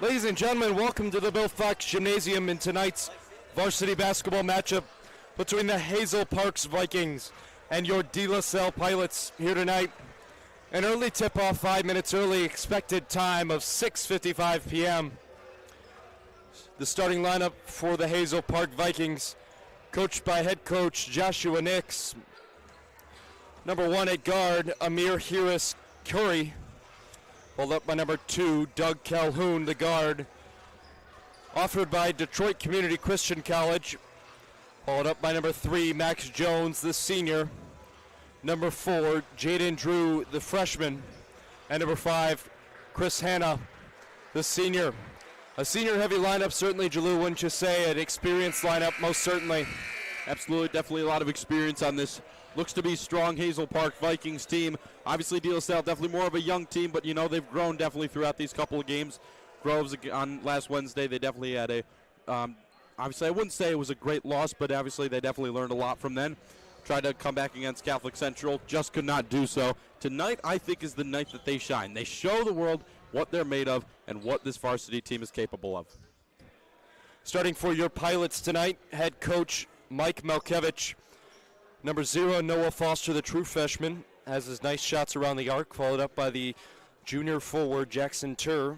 Ladies and gentlemen, welcome to the Bill Fox Gymnasium in tonight's varsity basketball matchup between the Hazel Parks Vikings and your De La Salle Pilots here tonight. An early tip-off, 5 minutes early, expected time of 6:55 p.m. The starting lineup for the Hazel Park Vikings, coached by head coach Joshua Nix. Number 1 at guard, Amir Harris Curry. Followed up by number 2, Doug Calhoun, the guard. Offered by Detroit Community Christian College. Followed up by number 3, Max Jones, the senior. Number 4, Jaden Drew, the freshman. And number 5, Chris Hanna, the senior. A senior-heavy lineup, certainly, Jalou, wouldn't you say? An experienced lineup, most certainly. Absolutely, definitely a lot of experience on this. Looks to be strong Hazel Park Vikings team. Obviously, De La Salle, definitely more of a young team, but, you know, they've grown definitely throughout these couple of games. Groves on last Wednesday, they definitely had a, obviously, I wouldn't say it was a great loss, but obviously they definitely learned a lot from then. Tried to come back against Catholic Central, just could not do so. Tonight, I think, is the night that they shine. They show the world what they're made of and what this varsity team is capable of. Starting for your Pilots tonight, head coach Mike Malkevich. Number 0, Noah Foster, the true freshman, has his nice shots around the arc, followed up by the junior forward, Jackson Turr.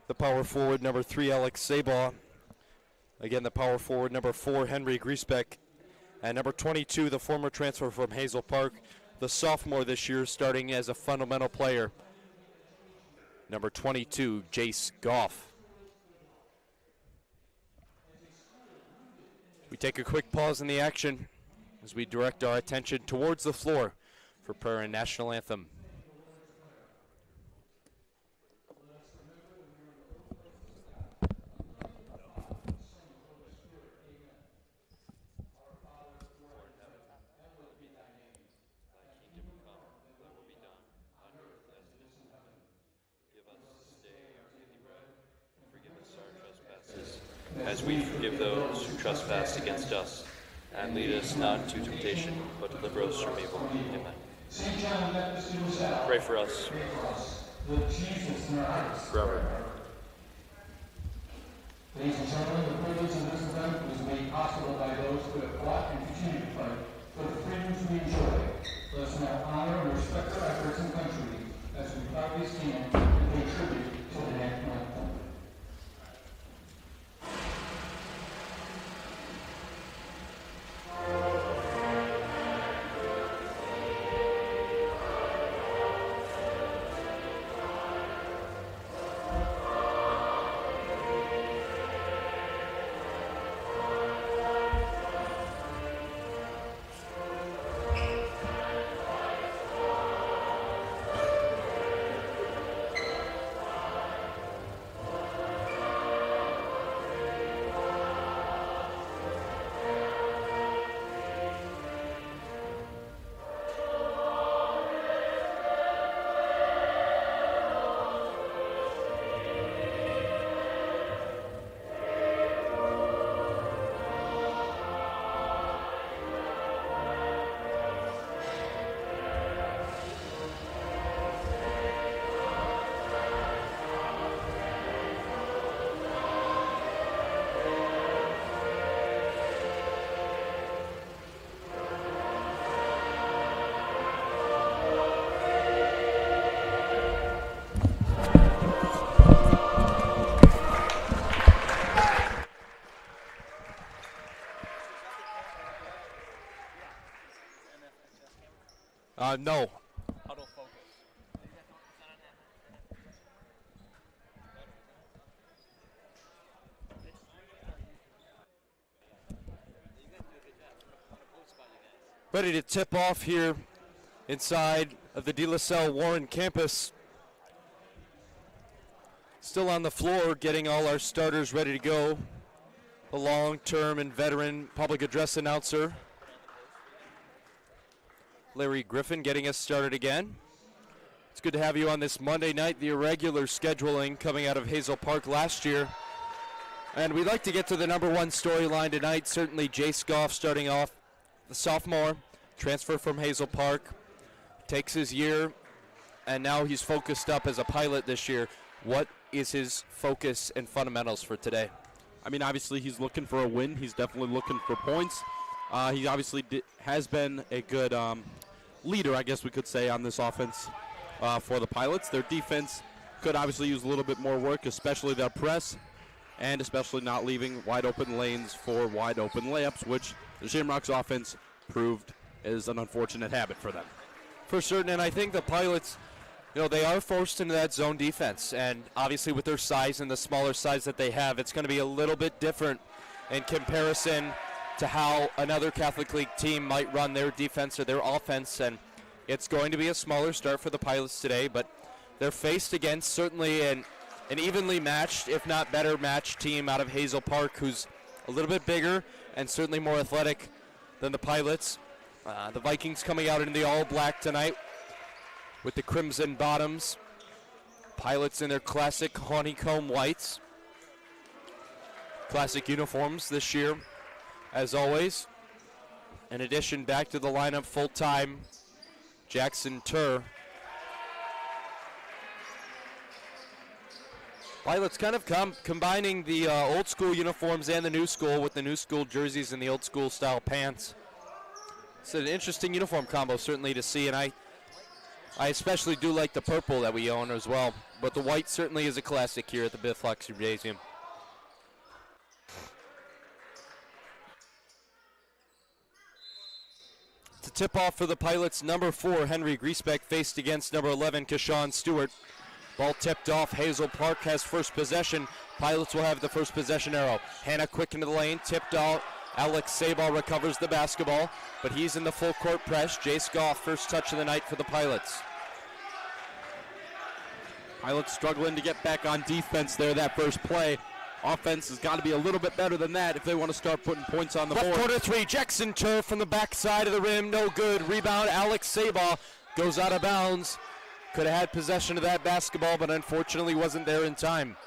The power forward, number 3, Alex Sabaugh. Again, the power forward, number 4, Henry Griesbeck. And number 22, the former transfer from Hazel Park, the sophomore this year, starting as a fundamental player. Number 22, Jace Goff. We take a quick pause in the action as we direct our attention towards the floor for prayer and national anthem. As we forgive those who trespass against us. And lead us not into temptation, but deliver us from evil. Amen. Pray for us. Forever. Ladies and gentlemen, the privilege of this event was made possible by those who have fought and continue to fight for the freedoms we enjoy. Let us now honor and respect our efforts and country as we proudly stand and pay tribute to the national anthem. No. Huddle focus. Ready to tip off here inside of the De La Salle Warren campus. Still on the floor, getting all our starters ready to go. The long-term and veteran public address announcer, Larry Griffin, getting us started again. It's good to have you on this Monday night, the irregular scheduling coming out of Hazel Park last year. And we'd like to get to the number 1 storyline tonight. Certainly Jace Goff starting off, the sophomore, transfer from Hazel Park, takes his year, and now he's focused up as a pilot this year. What is his focus and fundamentals for today? I mean, obviously he's looking for a win. He's definitely looking for points. He obviously has been a good leader, I guess we could say, on this offense for the Pilots. Their defense could obviously use a little bit more work, especially their press, and especially not leaving wide open lanes for wide open layups, which the Shamrocks offense proved is an unfortunate habit for them. For certain, and I think the Pilots, they are forced into that zone defense, and obviously with their size and the smaller size that they have, it's going to be a little bit different in comparison to how another Catholic League team might run their defense or their offense, and it's going to be a smaller start for the Pilots today, but they're faced against certainly an evenly matched, if not better matched team out of Hazel Park, who's a little bit bigger and certainly more athletic than the Pilots. The Vikings coming out in the all-black tonight with the crimson bottoms. Pilots in their classic honeycomb whites. Classic uniforms this year, as always. In addition, back to the lineup full-time, Jackson Turr. Pilots kind of combining the old school uniforms and the new school with the new school jerseys and the old school style pants. It's an interesting uniform combo certainly to see, and I especially do like the purple that we own as well. But the white certainly is a classic here at the Bill Fox Gymnasium. To tip off for the Pilots, number 4, Henry Griesbeck, faced against number 11, Kashawn Stewart. Ball tipped off. Hazel Park has first possession. Pilots will have the first possession arrow. Hannah quick into the lane, tipped out. Alex Sabal recovers the basketball, but he's in the full court press. Jace Goff, first touch of the night for the Pilots. Pilots struggling to get back on defense there that first play. Offense has got to be a little bit better than that if they want to start putting points on the board. Left corner 3, Jackson Turr from the backside of the rim, no good. Rebound, Alex Sabal goes out of bounds. Could have had possession of that basketball, but unfortunately wasn't there in time.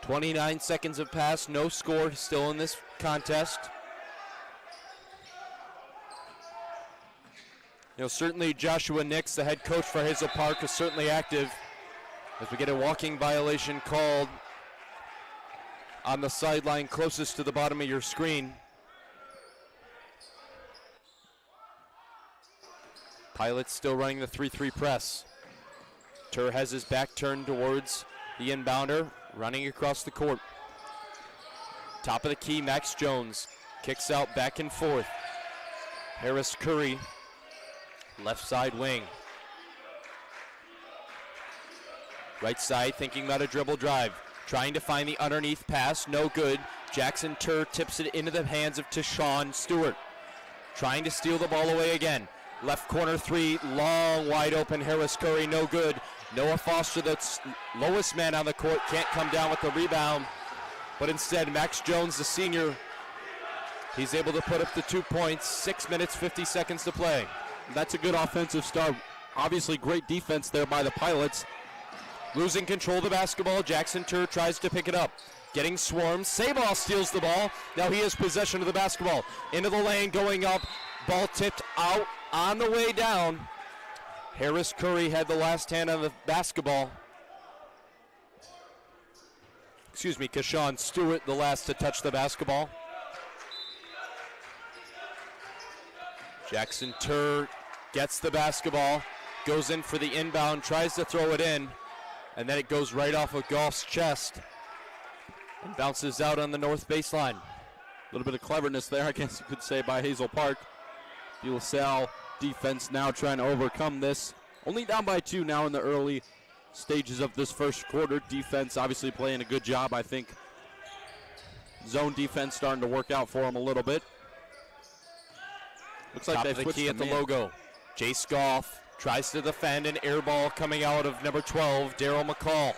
29 seconds have passed, no score still in this contest. Certainly Joshua Nix, the head coach for Hazel Park, is certainly active as we get a walking violation called on the sideline closest to the bottom of your screen. Pilots still running the 3-3 press. Turr has his back turned towards the inbounder, running across the court. Top of the key, Max Jones kicks out back and forth. Harris Curry, left side wing. Right side thinking about a dribble drive. Trying to find the underneath pass, no good. Jackson Turr tips it into the hands of Tashawn Stewart. Trying to steal the ball away again. Left corner 3, long, wide open. Harris Curry, no good. Noah Foster, that's lowest man on the court, can't come down with the rebound. But instead, Max Jones, the senior, he's able to put up the 2 points. 6 minutes, 50 seconds to play. That's a good offensive start. Obviously, great defense there by the Pilots. Losing control of the basketball, Jackson Turr tries to pick it up. Getting swarmed, Sabal steals the ball. Now he has possession of the basketball. Into the lane, going up. Ball tipped out on the way down. Harris Curry had the last hand on the basketball. Kashawn Stewart, the last to touch the basketball. Jackson Turr gets the basketball, goes in for the inbound, tries to throw it in, and then it goes right off of Goff's chest and bounces out on the north baseline. A little bit of cleverness there, I guess you could say, by Hazel Park. De La Salle defense now trying to overcome this. Only down by 2 now in the early stages of this first quarter. Defense obviously playing a good job, I think. Zone defense starting to work out for them a little bit. Looks like they've switched the key at the logo. Jace Goff tries to defend, an air ball coming out of number 12, Daryl McCall.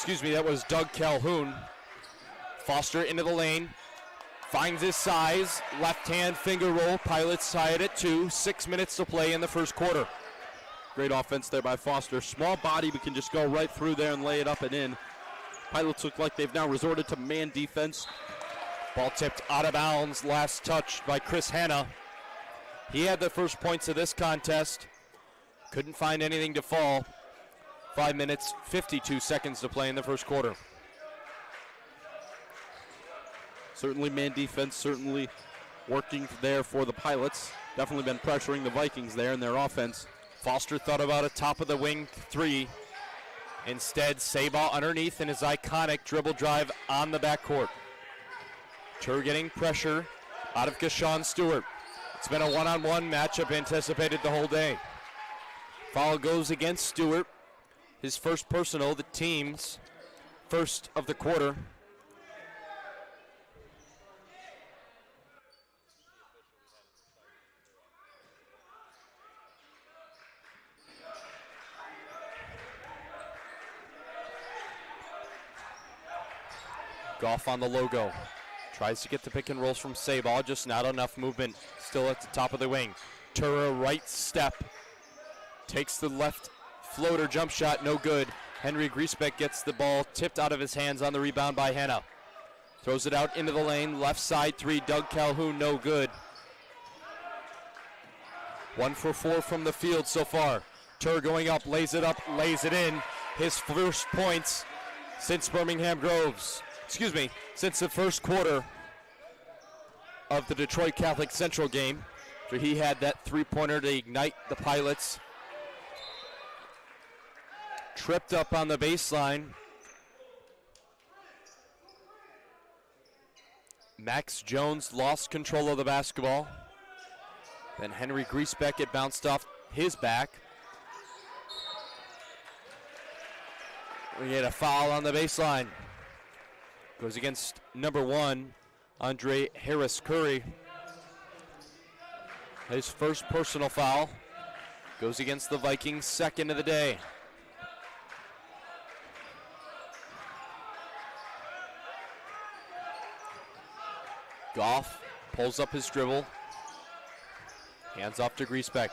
That was Doug Calhoun. Foster into the lane, finds his size, left hand finger roll. Pilots tie it at 2, 6 minutes to play in the first quarter. Great offense there by Foster. Small body, but can just go right through there and lay it up and in. Pilots look like they've now resorted to man defense. Ball tipped out of bounds, last touch by Chris Hanna. He had the first points of this contest. Couldn't find anything to fall. 5 minutes, 52 seconds to play in the first quarter. Certainly man defense, certainly working there for the Pilots. Definitely been pressuring the Vikings there in their offense. Foster thought about a top of the wing three. Instead, Sabah underneath in his iconic dribble drive on the backcourt. Tur getting pressure out of Kashawn Stewart. It's been a one-on-one matchup anticipated the whole day. Foul goes against Stewart. His first personal, the team's first of the quarter. Goff on the logo. Tries to get the pick and rolls from Sabah, just not enough movement. Still at the top of the wing. Tura right step. Takes the left floater jump shot, no good. Henry Griesbeck gets the ball tipped out of his hands on the rebound by Hanna. Throws it out into the lane, left side three, Doug Calhoun, no good. 1 for 4 from the field so far. Tur going up, lays it up, lays it in. His first points since since the first quarter of the Detroit Catholic Central game. So he had that three-pointer to ignite the Pilots. Tripped up on the baseline. Max Jones lost control of the basketball. Then Henry Griesbeck, it bounced off his back. We get a foul on the baseline. Goes against number 1, Andre Harris Curry. His first personal foul. Goes against the Vikings, second of the day. Goff pulls up his dribble. Hands off to Griesbeck.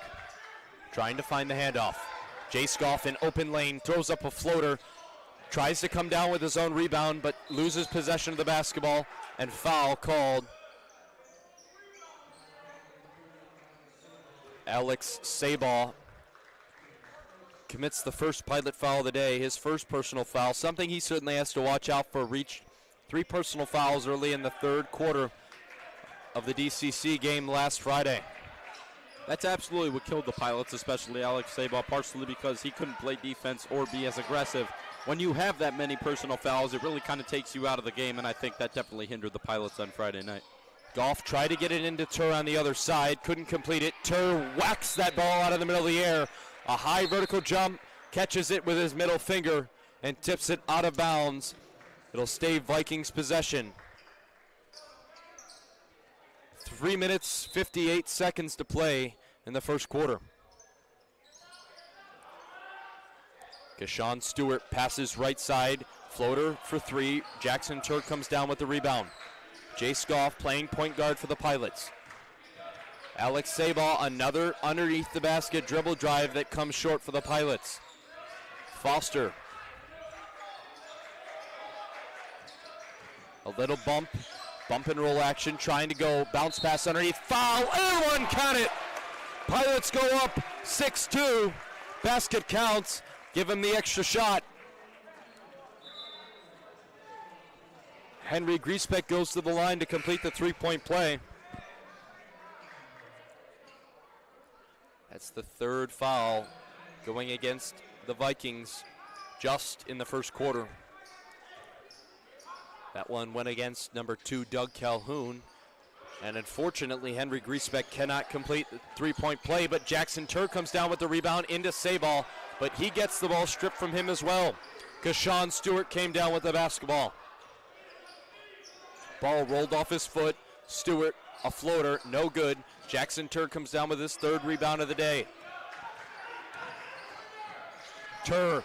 Trying to find the handoff. Jace Goff in open lane, throws up a floater. Tries to come down with his own rebound, but loses possession of the basketball, and foul called. Alex Sabah commits the first Pilot foul of the day, his first personal foul, something he certainly has to watch out for. Reached 3 personal fouls early in the third quarter of the DCC game last Friday. That's absolutely what killed the Pilots, especially Alex Sabah, partially because he couldn't play defense or be as aggressive. When you have that many personal fouls, it really kind of takes you out of the game, and I think that definitely hindered the Pilots on Friday night. Goff tried to get it into Tur on the other side, couldn't complete it. Tur whacks that ball out of the middle of the air. A high vertical jump, catches it with his middle finger, and tips it out of bounds. It'll stay Vikings possession. 3 minutes, 58 seconds to play in the first quarter. Kashawn Stewart passes right side, floater for 3. Jackson Tur comes down with the rebound. Jace Goff playing point guard for the Pilots. Alex Sabah, another underneath the basket dribble drive that comes short for the Pilots. Foster. A little bump and roll action, trying to go, bounce pass underneath, foul, everyone count it! Pilots go up 6-2, basket counts, give him the extra shot. Henry Griesbeck goes to the line to complete the three-point play. That's the third foul going against the Vikings just in the first quarter. That one went against number 2, Doug Calhoun. And unfortunately, Henry Griesbeck cannot complete the three-point play, but Jackson Tur comes down with the rebound into Sabah, but he gets the ball stripped from him as well. Kashawn Stewart came down with the basketball. Ball rolled off his foot. Stewart, a floater, no good. Jackson Tur comes down with his third rebound of the day. Tur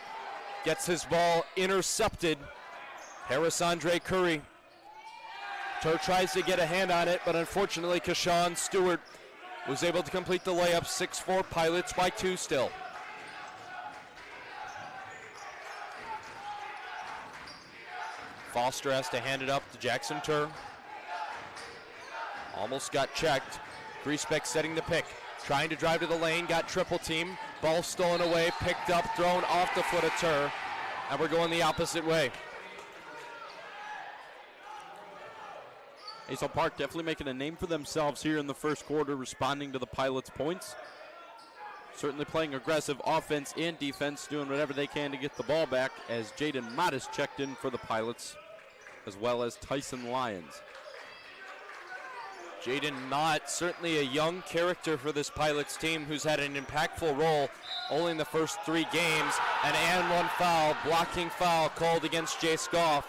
gets his ball intercepted. Harris Andre Curry. Tur tries to get a hand on it, but unfortunately Kashawn Stewart was able to complete the layup. 6-4 Pilots by 2 still. Foster has to hand it up to Jackson Tur. Almost got checked. Griesbeck setting the pick. Trying to drive to the lane, got triple team. Ball stolen away, picked up, thrown off the foot of Tur, and we're going the opposite way. Hazel Park definitely making a name for themselves here in the first quarter, responding to the Pilots' points. Certainly playing aggressive offense and defense, doing whatever they can to get the ball back, as Jaden Mott is checked in for the Pilots, as well as Tyson Lyons. Jaden Mott, certainly a young character for this Pilots team who's had an impactful role only in the first 3 games. An and one foul, blocking foul called against Jace Goff.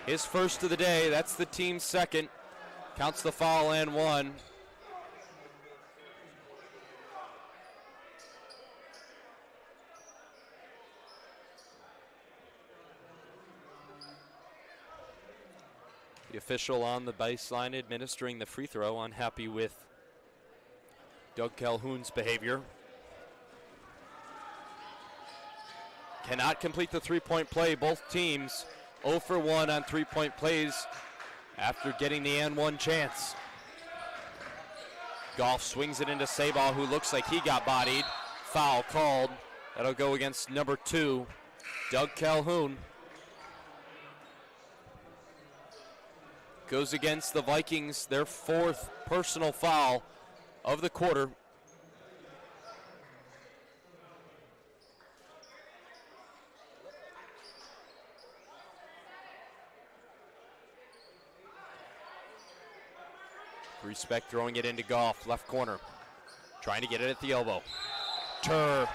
His first of the day, that's the team's second. Counts the foul and one. The official on the baseline administering the free throw, unhappy with Doug Calhoun's behavior. Cannot complete the three-point play. Both teams 0 for 1 on three-point plays after getting the and one chance. Goff swings it into Sabah, who looks like he got bodied. Foul called. That'll go against number 2, Doug Calhoun. Goes against the Vikings, their 4th personal foul of the quarter. Respect throwing it into Goff, left corner. Trying to get it at the elbow. Tur,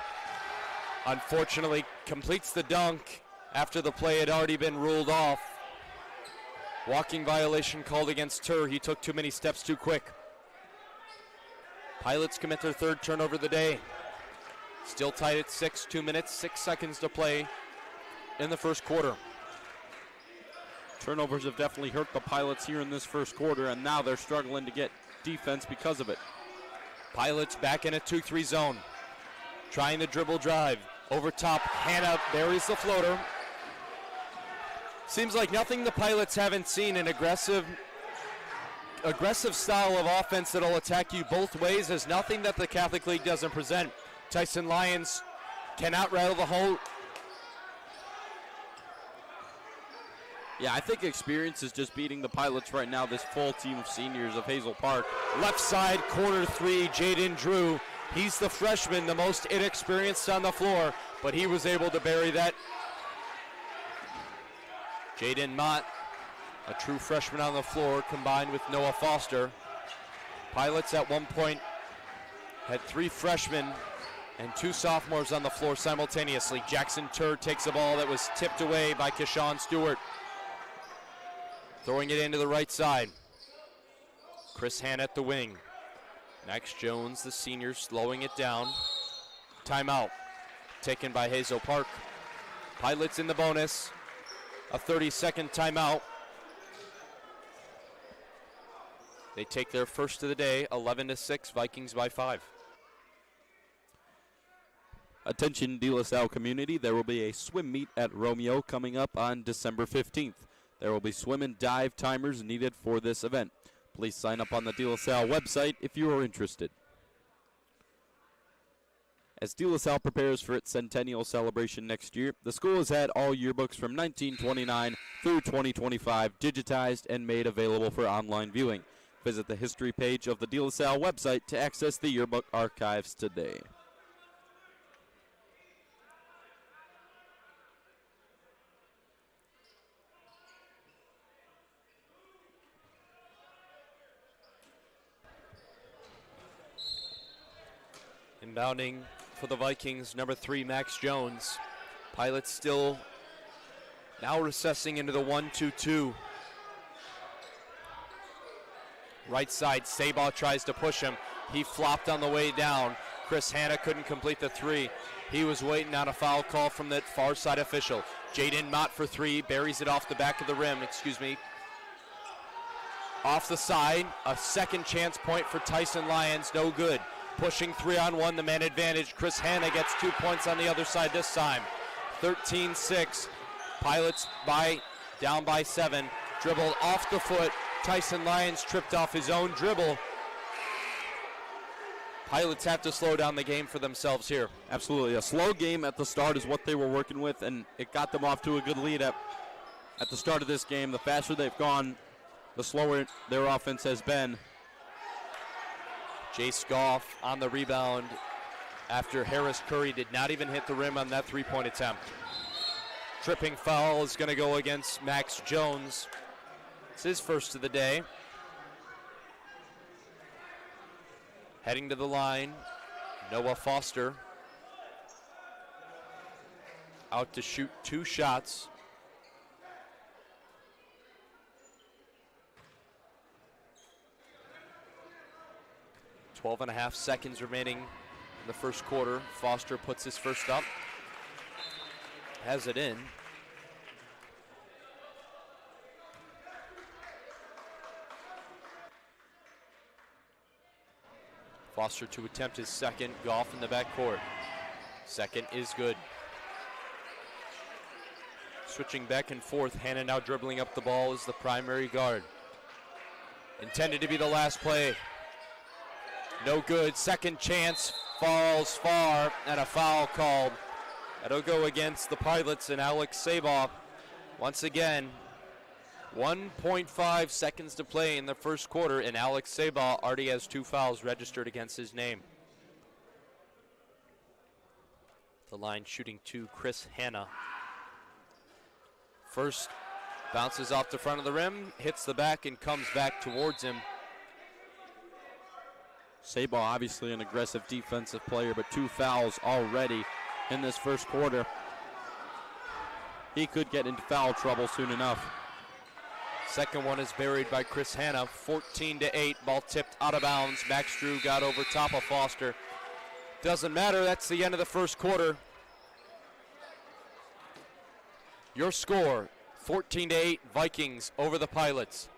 unfortunately, completes the dunk after the play had already been ruled off. Walking violation called against Tur. He took too many steps too quick. Pilots commit their 3rd turnover of the day. Still tied at 6, 2 minutes, 6 seconds to play in the first quarter. Turnovers have definitely hurt the Pilots here in this first quarter, and now they're struggling to get defense because of it. Pilots back in a 2-3 zone. Trying the dribble drive. Over top, Hannah buries the floater. Seems like nothing the Pilots haven't seen, an aggressive style of offense that'll attack you both ways is nothing that the Catholic League doesn't present. Tyson Lyons cannot rattle the hole. Yeah, I think experience is just beating the Pilots right now, this full team of seniors of Hazel Park. Left side, corner 3, Jaden Drew. He's the freshman, the most inexperienced on the floor, but he was able to bury that. Jaden Mott, a true freshman on the floor, combined with Noah Foster. Pilots at one point had 3 freshmen and 2 sophomores on the floor simultaneously. Jackson Tur takes a ball that was tipped away by Keshawn Stewart. Throwing it into the right side. Chris Hannah at the wing. Max Jones, the senior, slowing it down. Timeout taken by Hazel Park. Pilots in the bonus. A 30-second timeout. They take their first of the day, 11-6, Vikings by 5. Attention De La Salle community, there will be a swim meet at Romeo coming up on December 15th. There will be swim and dive timers needed for this event. Please sign up on the De La Salle website if you are interested. As De La Salle prepares for its centennial celebration next year, the school has had all yearbooks from 1929 through 2025 digitized and made available for online viewing. Visit the history page of the De La Salle website to access the yearbook archives today. Inbounding for the Vikings, number 3, Max Jones. Pilots still now recessing into the 1-2-2. Right side, Sabah tries to push him. He flopped on the way down. Chris Hannah couldn't complete the 3. He was waiting on a foul call from that far side official. Jaden Mott for 3, buries it off the back of the rim, Off the side, a second chance point for Tyson Lyons, no good. Pushing 3-on-1, the man advantage. Chris Hannah gets 2 points on the other side this time. 13-6. Pilots down by 7. Dribbled off the foot. Tyson Lyons tripped off his own dribble. Pilots have to slow down the game for themselves here. Absolutely. A slow game at the start is what they were working with, and it got them off to a good lead at the start of this game. The faster they've gone, the slower their offense has been. Jace Goff on the rebound after Harris Curry did not even hit the rim on that three-point attempt. Tripping foul is going to go against Max Jones. It's his first of the day. Heading to the line, Noah Foster. Out to shoot 2 shots. .5 seconds remaining in the first quarter. Foster puts his first up. Has it in. Foster to attempt his second. Goff in the backcourt. Second is good. Switching back and forth. Hannah now dribbling up the ball as the primary guard. Intended to be the last play. No good. Second chance. Falls far. And a foul called. That'll go against the Pilots and Alex Sabaugh. Once again, 1.5 seconds to play in the first quarter, and Alex Sabaugh already has 2 fouls registered against his name. The line shooting 2, Chris Hanna. First, bounces off the front of the rim, hits the back, and comes back towards him. Sabaugh, obviously an aggressive defensive player, but 2 fouls already in this first quarter. He could get into foul trouble soon enough. Second one is buried by Chris Hanna. 14-8, ball tipped out of bounds. Max Drew got over top of Foster. Doesn't matter, that's the end of the first quarter. Your score, 14-8, Vikings over the Pilots.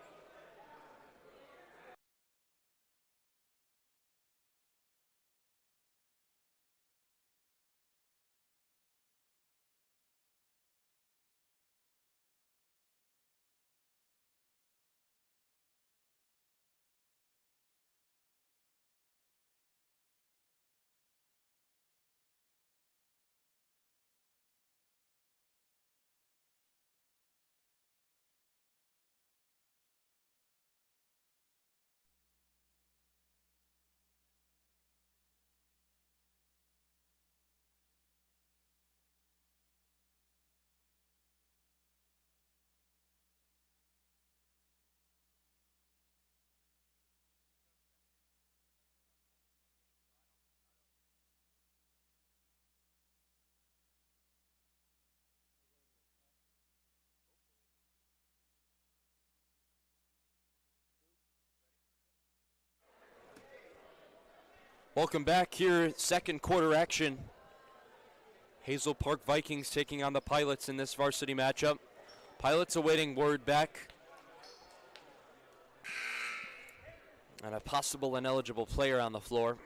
Welcome back here, second quarter action. Hazel Park Vikings taking on the Pilots in this varsity matchup. Pilots awaiting word back on a possible ineligible player on the floor.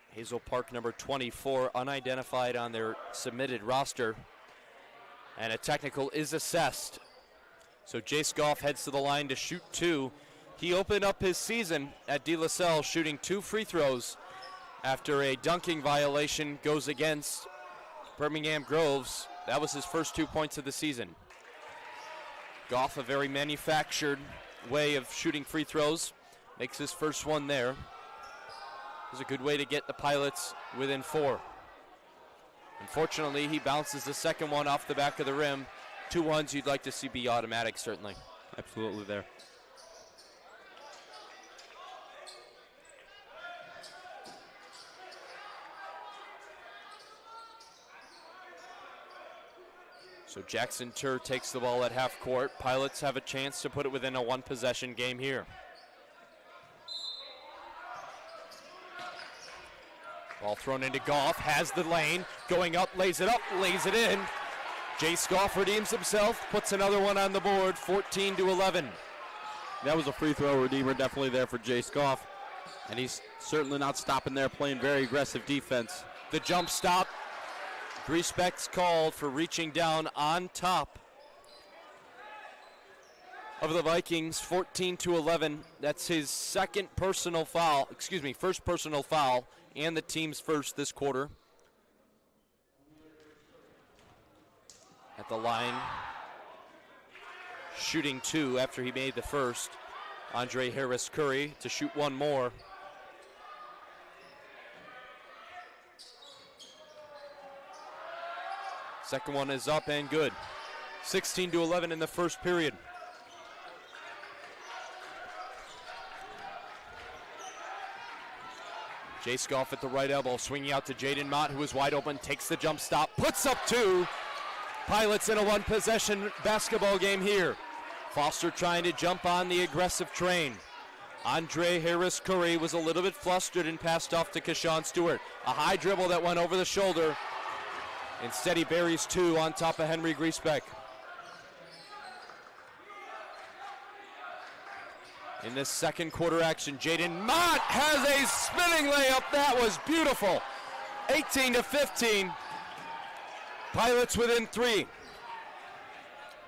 Hazel Park number 24, unidentified on their submitted roster. And a technical is assessed. So Jace Goff heads to the line to shoot 2. He opened up his season at De La Salle shooting 2 free throws after a dunking violation goes against Birmingham Groves. That was his first 2 points of the season. Goff, a very manufactured way of shooting free throws, makes his first one there. It was a good way to get the Pilots within 4. Unfortunately, he bounces the second one off the back of the rim. 2 ones you'd like to see be automatic, certainly. Absolutely there. So Jackson Tur takes the ball at half court. Pilots have a chance to put it within a 1-possession game here. Ball thrown into Goff, has the lane, going up, lays it up, lays it in. Jace Goff redeems himself, puts another one on the board, 14-11. That was a free throw redeemer definitely there for Jace Goff. And he's certainly not stopping there, playing very aggressive defense. The jump stop. Respect's called for reaching down on top. of the Vikings, 14-11. That's his first personal foul, and the team's first this quarter. At the line, shooting 2 after he made the first. Andre Harris Curry to shoot one more. Second one is up and good. 16-11 in the first period. Jay Scoff at the right elbow, swinging out to Jaden Mott, who is wide open, takes the jump stop, puts up 2. Pilots in a one-possession basketball game here. Foster trying to jump on the aggressive train. Andre Harris Curry was a little bit flustered and passed off to Keshawn Stewart. A high dribble that went over the shoulder. Instead, he buries 2 on top of Henry Griesbeck. In this second quarter action, Jaden Mott has a spinning layup. That was beautiful. 18-15. Pilots within 3.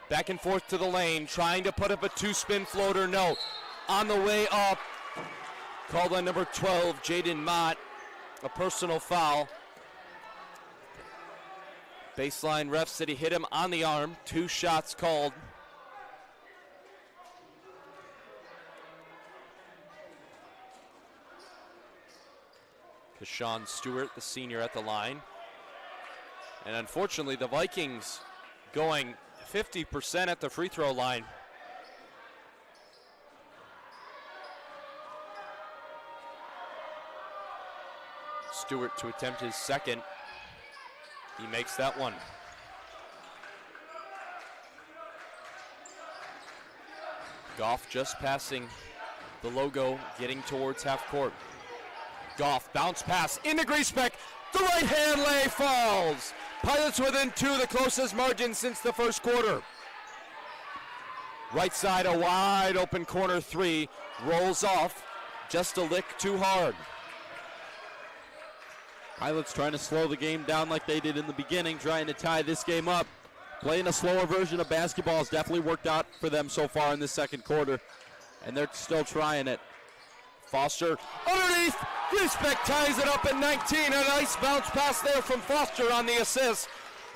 Back and forth to the lane, trying to put up a 2-spin floater. No. On the way up, called on number 12, Jaden Mott, a personal foul. Baseline ref said he hit him on the arm. 2 shots called. Keshawn Stewart, the senior, at the line. And unfortunately, the Vikings going 50% at the free throw line. Stewart to attempt his second. He makes that one. Goff just passing the logo, getting towards half court. Goff, bounce pass into Griesbeck. The right hand lay falls. Pilots within 2, the closest margin since the first quarter. Right side, a wide open corner 3. Rolls off, just a lick too hard. Pilots trying to slow the game down like they did in the beginning, trying to tie this game up. Playing a slower version of basketball has definitely worked out for them so far in this second quarter, and they're still trying it. Foster underneath. Griesbeck ties it up at 19. A nice bounce pass there from Foster on the assist.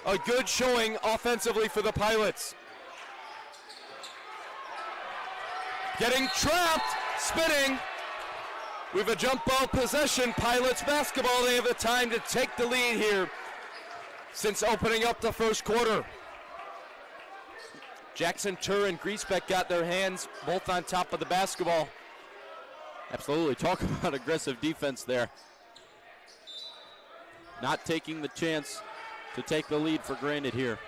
A good showing offensively for the Pilots. Getting trapped, spinning. We have a jump ball possession. Pilots basketball. They have the time to take the lead here since opening up the first quarter. Jackson Turr and Griesbeck got their hands both on top of the basketball. Absolutely. Talk about aggressive defense there. Not taking the chance to take the lead for granted here.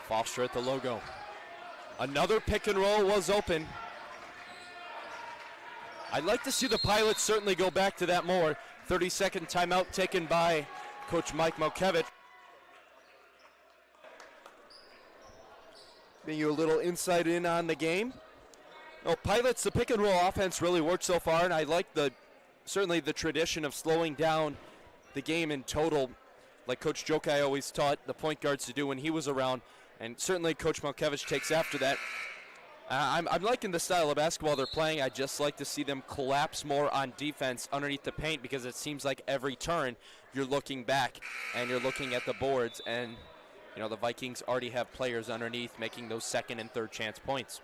Foster at the logo. Another pick and roll was open. I'd like to see the Pilots certainly go back to that more. 30-second timeout taken by Coach Mike Mokevich. Giving you a little insight in on the game. Well, Pilots, the pick and roll offense really worked so far, and I like certainly the tradition of slowing down the game in total, like Coach Jokai always taught the point guards to do when he was around, and certainly Coach Malkevich takes after that. I'm liking the style of basketball they're playing. I just like to see them collapse more on defense underneath the paint, because it seems like every turn you're looking back and you're looking at the boards, and you know the Vikings already have players underneath making those second and third chance points.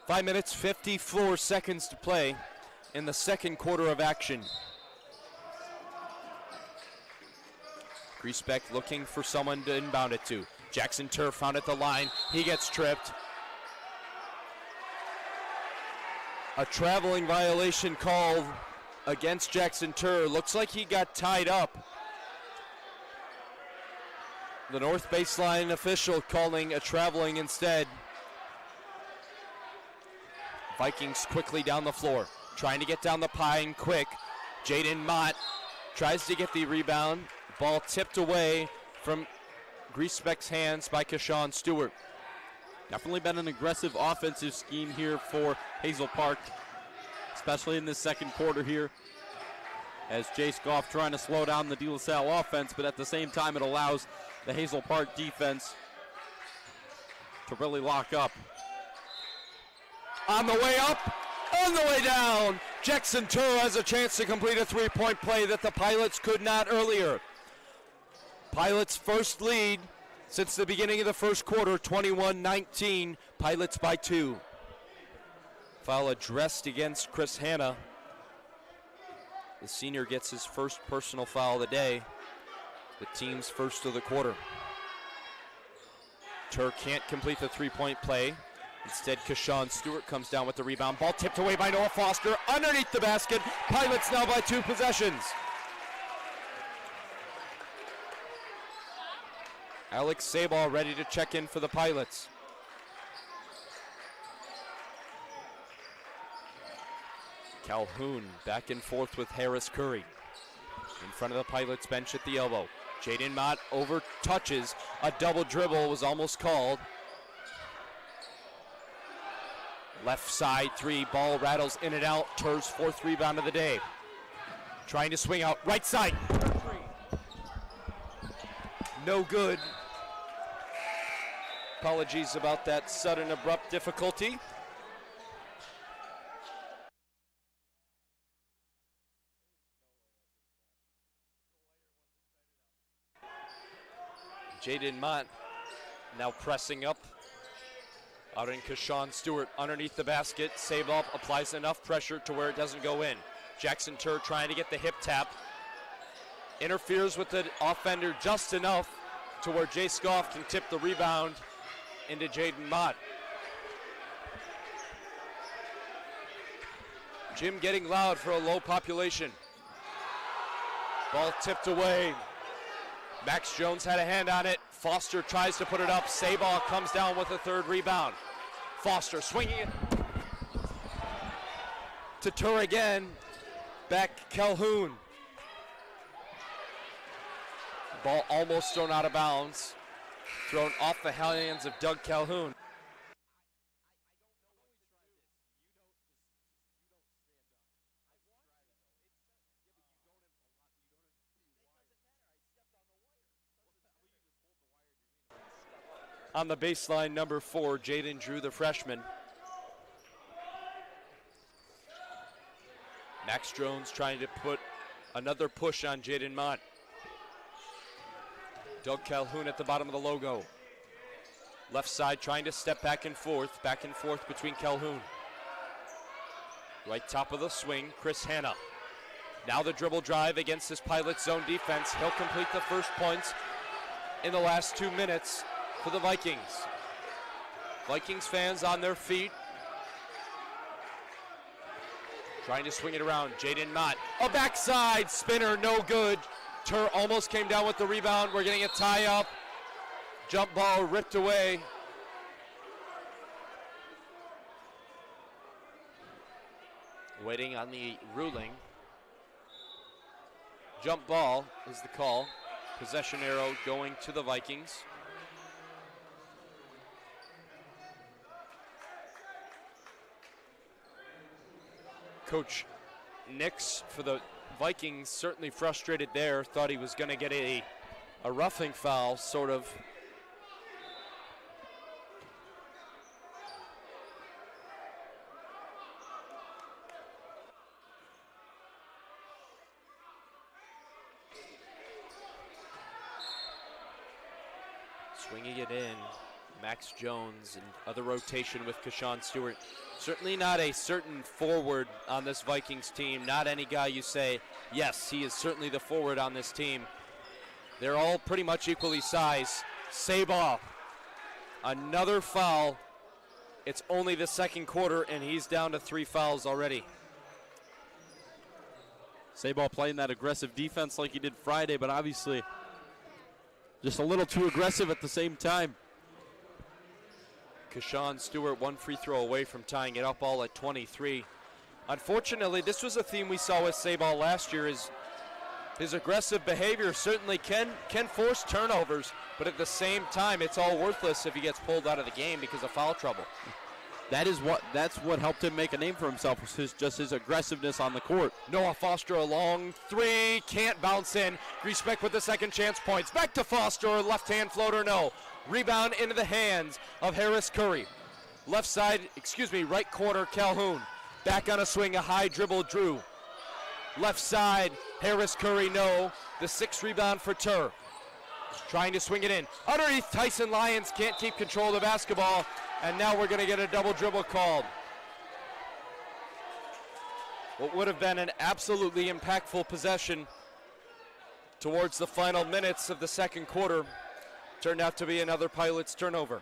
Five minutes, 54 seconds to play in the second quarter of action. Griesbeck looking for someone to inbound it to. Jackson Turr found at the line. He gets tripped. A traveling violation called against Jackson Turr. Looks like he got tied up. The North Baseline official calling a traveling instead. Vikings quickly down the floor, trying to get down the pine quick. Jaden Mott tries to get the rebound. Ball tipped away from Griesbeck's hands by Keshawn Stewart. Definitely been an aggressive offensive scheme here for Hazel Park, especially in this second quarter here. as Jace Goff trying to slow down the De La Salle offense, but at the same time it allows the Hazel Park defense to really lock up. On the way up, on the way down, Jackson Turr has a chance to complete a three-point play that the Pilots could not earlier. Pilots' first lead since the beginning of the first quarter, 21-19, Pilots by 2. Foul addressed against Chris Hanna. The senior gets his first personal foul of the day, the team's first of the quarter. Turr can't complete the three-point play. Instead, Kashawn Stewart comes down with the rebound. Ball tipped away by Noah Foster underneath the basket. Pilots now by 2 possessions. Alex Sabal ready to check in for the Pilots. Calhoun back and forth with Harris Curry. In front of the Pilots bench at the elbow. Jaden Mott over touches. A double dribble was almost called. Left side three, ball rattles in and out. Turr's 4th rebound of the day. Trying to swing out, right side. No good. Apologies about that sudden abrupt difficulty. Jaden Mott now pressing up. Out in Kashawn Stewart underneath the basket. Save up, applies enough pressure to where it doesn't go in. Jackson Turr trying to get the hip tap. Interferes with the offender just enough to where Jace Goff can tip the rebound into Jaden Mott. Gym getting loud for a low population. Ball tipped away. Max Jones had a hand on it. Foster tries to put it up. Sabal comes down with a 3rd rebound. Foster swinging it to Turr again. Back Calhoun. Ball almost thrown out of bounds. Thrown off the hands of Doug Calhoun. On the baseline, number 4, Jaden Drew, the freshman. Max Jones trying to put another push on Jaden Mott. Doug Calhoun at the bottom of the logo. Left side trying to step back and forth between Calhoun. Right top of the swing, Chris Hanna. Now the dribble drive against this Pilot zone defense. He'll complete the first points in the last 2 minutes for the Vikings. Vikings fans on their feet. Trying to swing it around, Jaden Mott. A backside spinner, no good. Turr almost came down with the rebound. We're getting a tie up. Jump ball ripped away. Waiting on the ruling. Jump ball is the call. Possession arrow going to the Vikings. Coach Nix for the Vikings certainly frustrated there. Thought he was going to get a roughing foul, sort of. Swinging it in, Max Jones, and other rotation with Kashawn Stewart. Certainly not a certain forward on this Vikings team. Not any guy you say, yes, he is certainly the forward on this team. They're all pretty much equally sized. Sabal, another foul. It's only the second quarter, and he's down to 3 fouls already. Sabal playing that aggressive defense like he did Friday, but obviously just a little too aggressive at the same time. Kashawn Stewart 1 free throw away from tying it up all at 23. Unfortunately, this was a theme we saw with Sabal last year. His aggressive behavior certainly can force turnovers, but at the same time, it's all worthless if he gets pulled out of the game because of foul trouble. that's what helped him make a name for himself, was his aggressiveness on the court. Noah Foster, a long three, can't bounce in. Griesbeck with the second chance points. Back to Foster, left hand floater, no. Rebound into the hands of Harris Curry. Right corner, Calhoun. Back on a swing, a high dribble, Drew. Left side, Harris Curry, no. The sixth rebound for Tur. Trying to swing it in. Underneath, Tyson Lyons can't keep control of the basketball, and now we're going to get a double dribble called. What would have been an absolutely impactful possession towards the final minutes of the second quarter turned out to be another Pilots turnover.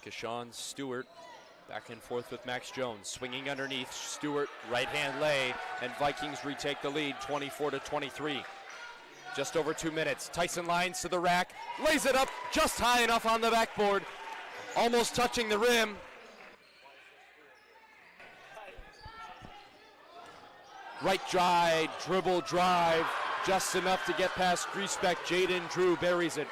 Keshawn Stewart back and forth with Max Jones, swinging underneath. Stewart, right hand lay, and Vikings retake the lead 24-23. Just over 2 minutes. Tyson Lyons to the rack, lays it up just high enough on the backboard, almost touching the rim. Right dribble drive, just enough to get past Griesbeck. Jaden Drew buries it.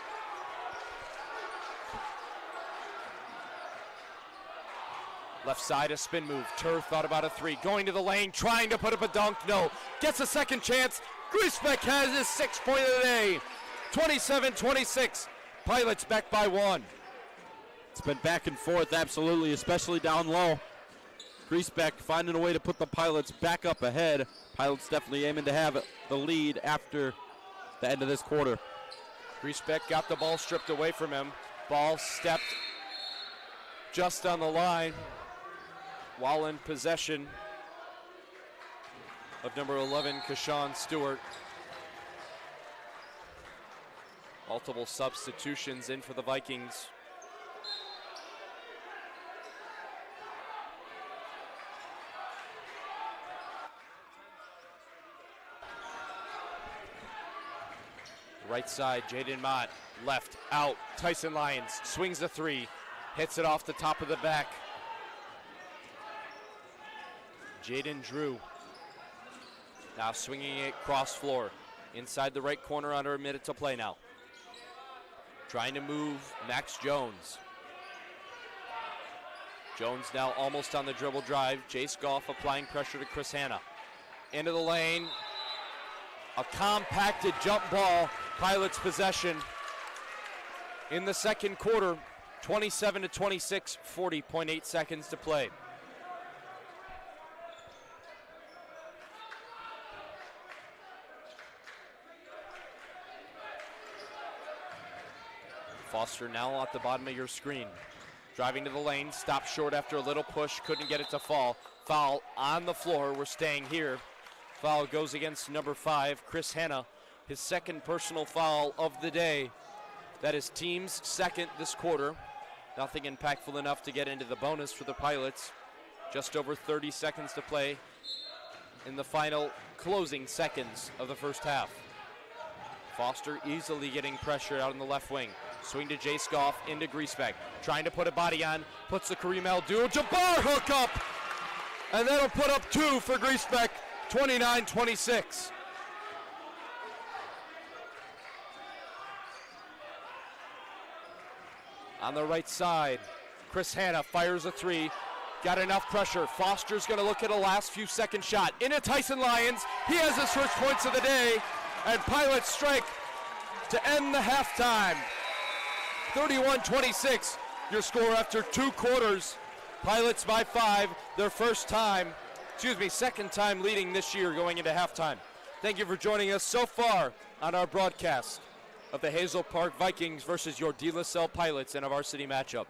Left side, a spin move. Tur thought about a three. Going to the lane, trying to put up a dunk. No. Gets a second chance. Griesbeck has his 6th point of the day. 27-26. Pilots back by 1. It's been back and forth, absolutely, especially down low. Griesbeck finding a way to put the Pilots back up ahead. Pilots definitely aiming to have the lead after the end of this quarter. Griesbeck got the ball stripped away from him. Ball stepped just on the line while in possession of number 11, Keshawn Stewart. Multiple substitutions in for the Vikings. Right side, Jaden Mott, left, out. Tyson Lyons swings a three, hits it off the top of the back. Jaden Drew now swinging it cross floor. Inside the right corner, under a minute to play now. Trying to move Max Jones. Jones now almost on the dribble drive. Jace Goff applying pressure to Chris Hanna. Into the lane. A compacted jump ball. Pilots possession in the second quarter. 27-26, 40.8 seconds to play. Foster now at the bottom of your screen. Driving to the lane, stopped short after a little push, couldn't get it to fall. Foul on the floor, we're staying here. Foul goes against number 5, Chris Hanna, his second personal foul of the day. That is team's second this quarter. Nothing impactful enough to get into the bonus for the Pilots. Just over 30 seconds to play in the final closing seconds of the first half. Foster easily getting pressure out in the left wing. Swing to Jace Goff, into Griesbeck. Trying to put a body on, puts the Kareem Abdul-Jabbar hook up. And that'll put up 2 for Griesbeck, 29-26. On the right side, Chris Hanna fires a three. Got enough pressure. Foster's going to look at a last few second shot. Into Tyson Lyons. He has his first points of the day. And Pilots strike to end the halftime. 31-26, your score after 2 quarters. Pilots by 5, their second time leading this year going into halftime. Thank you for joining us so far on our broadcast of the Hazel Park Vikings versus your De La Salle Pilots in a varsity matchup.